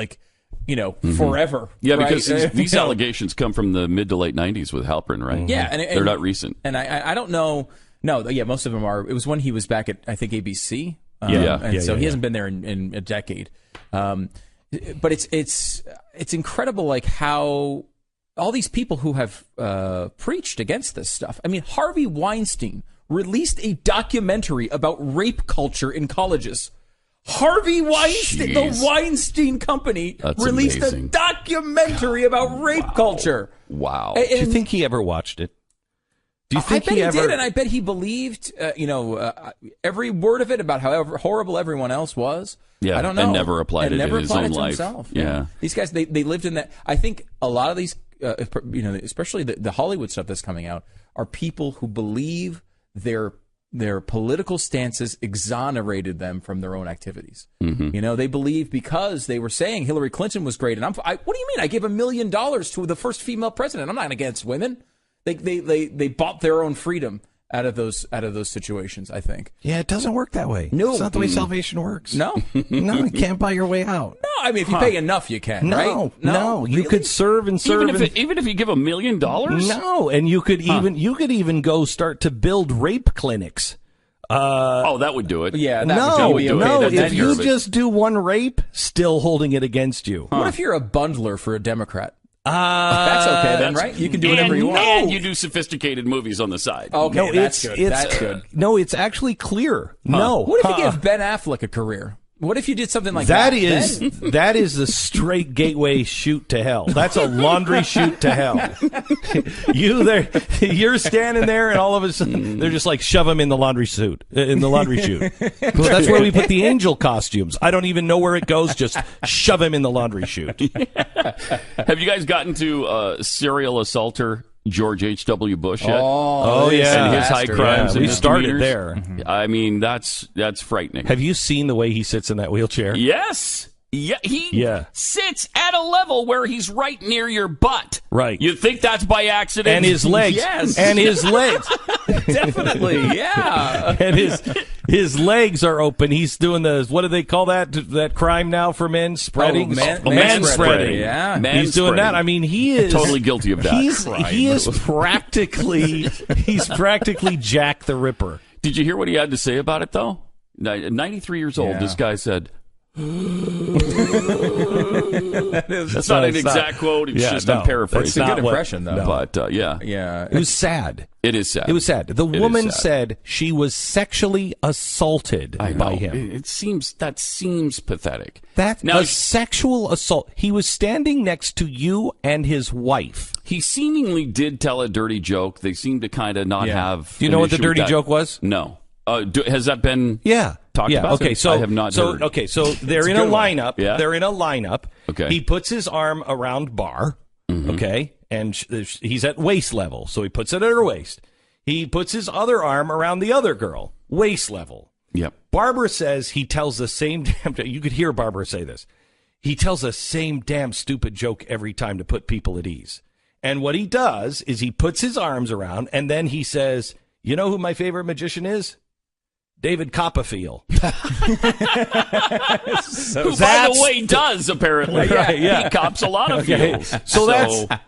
forever. Yeah, right? because these allegations come from the mid to late 90s with Halperin, right? Yeah. And they're not recent. And I don't know. No, yeah, most of them are. It was when he was back at, I think, ABC. He hasn't been there in a decade. But it's incredible, like how all these people who have preached against this stuff. I mean, Harvey Weinstein released a documentary about rape culture in colleges. Harvey Weinstein, the Weinstein Company, released a documentary about rape culture. Wow. Do you think he ever watched it? Do you think he did, and I bet he believed, every word of it about how horrible everyone else was. Yeah, I don't know. And never applied it in his own life. Himself. Yeah. These guys, they lived in that. I think a lot of these, especially the Hollywood stuff that's coming out, are people who believe their political stances exonerated them from their own activities. Mm-hmm. They believe because they were saying Hillary Clinton was great, and what do you mean? I gave $1 million to the first female president. I'm not against women. They bought their own freedom, out of those situations, I think. Yeah, it doesn't work that way. No. It's not the way salvation works. No? No, you can't buy your way out. No, I mean, if you pay enough, you can, right? No. You could serve and serve. Even if you give $1 million? No, and you could even go start to build rape clinics. That would do it. Yeah, no. Okay, if you just do one rape, still holding it against you. What if you're a bundler for a Democrat? That's okay then, right? You can do whatever you want. And you do sophisticated movies on the side. Okay, no, that's good. That's good. No, it's actually clear. No. What if you give Ben Affleck a career? What if you did something like that? That that is the straight gateway shoot to hell. That's a laundry shoot to hell. You're standing there, and all of a sudden they're just like, shove him in the laundry chute. Well, that's where we put the angel costumes. I don't even know where it goes. Just shove him in the laundry chute. Have you guys gotten to serial assaulter George H.W. Bush yet? Oh yeah, and his high crimes. Yeah, we started there. I mean, that's frightening. Have you seen the way he sits in that wheelchair? Yes. Yeah, he sits at a level where he's right near your butt. Right. You think that's by accident? And his legs. Yes. And his legs. Definitely, yeah. And his legs are open. He's doing what do they call that crime now for men? Spreading? Man spreading. Yeah. He's doing that. I mean, he is totally guilty of that. He is practically Jack the Ripper. Did you hear what he had to say about it, though? 93 years old, this guy said... That's not an exact quote. It's just I'm paraphrasing. That's a good impression, though. But it was sad. It is sad. It was sad. The woman said she was sexually assaulted by him. That seems pathetic. A sexual assault. He was standing next to you and his wife. He seemingly did tell a dirty joke. They seem to kind of not have. Do you know what the dirty joke was? No. Has that been? Talked about? Okay, so I have not heard. Okay, so they're in a lineup. Yeah. They're in a lineup. Okay. He puts his arm around Bar. Mm-hmm. Okay, and he's at waist level, so he puts it at her waist. He puts his other arm around the other girl, waist level. Yep. Barbara says he tells the same damn. You could hear Barbara say this. He tells the same damn stupid joke every time to put people at ease. And what he does is he puts his arms around, and then he says, "You know who my favorite magician is? David Copperfield." Who, by the way, does, apparently. Yeah. He cops a lot of feels. So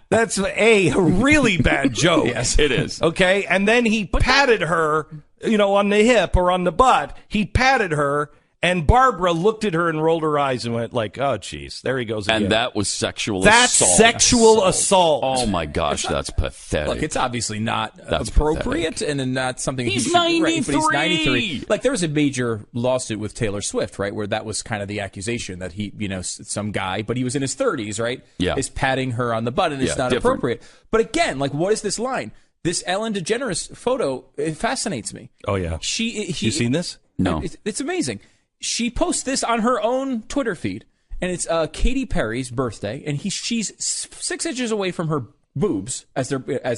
that's a really bad joke. Yes, it is. Okay, and then he patted her, on the hip or on the butt. He patted her, and Barbara looked at her and rolled her eyes and went like, "Oh, geez, there he goes again." And that was sexual assault. That's sexual assault. Oh, my gosh, that's pathetic. Look, it's obviously not appropriate and not something he's 93. Right, but he's 93. Like, there was a major lawsuit with Taylor Swift, right, where that was kind of the accusation that he, some guy, but he was in his 30s, right, is patting her on the butt, and it's not appropriate. But again, like, what is this line? This Ellen DeGeneres photo, it fascinates me. Oh, yeah. You seen this? No. It's amazing. She posts this on her own Twitter feed, and it's Katy Perry's birthday, and she's 6 inches away from her boobs, as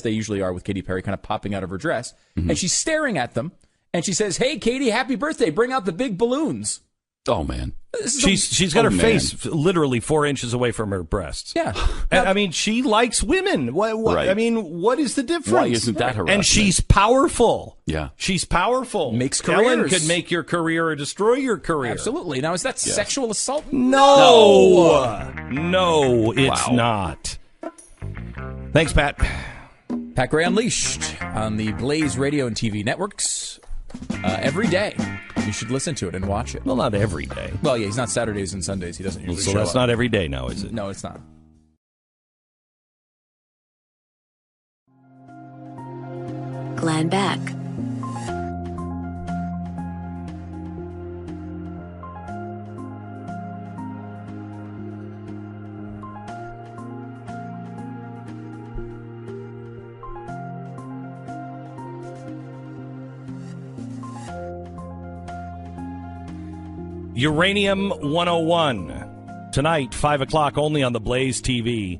they usually are with Katy Perry, kind of popping out of her dress, and she's staring at them, and she says, "Hey, Katy, happy birthday! Bring out the big balloons." Oh, man. She's got her face literally 4 inches away from her breasts. Yeah. I mean, she likes women. What Right. I mean, what is the difference? Why isn't that harassment? And she's powerful. Yeah. She's powerful. Makes Ellen careers. could make your career or destroy your career. Absolutely. Now, is that sexual assault? No, it's not. Thanks, Pat. Pat Gray Unleashed on the Blaze radio and TV networks every day. You should listen to it and watch it. Well, not every day. Well, yeah, he's not Saturdays and Sundays. He doesn't usually So show that's up. not every day now, is it? No, it's not. Glenn Beck. Uranium 101. Tonight, 5 o'clock, only on the Blaze TV.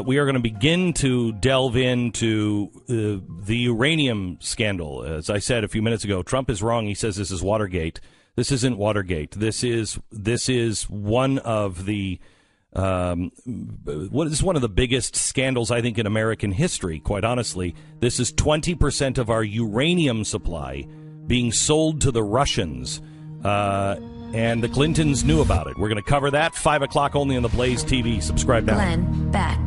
We are going to begin to delve into the uranium scandal. As I said a few minutes ago, Trump is wrong. He says this is Watergate. This isn't Watergate. This is one of the What is one of the biggest scandals, I think, in American history, quite honestly. This is 20% of our uranium supply being sold to the Russians. And the Clintons knew about it. We're going to cover that 5 o'clock only on the Blaze TV. Subscribe now. Glenn Beck.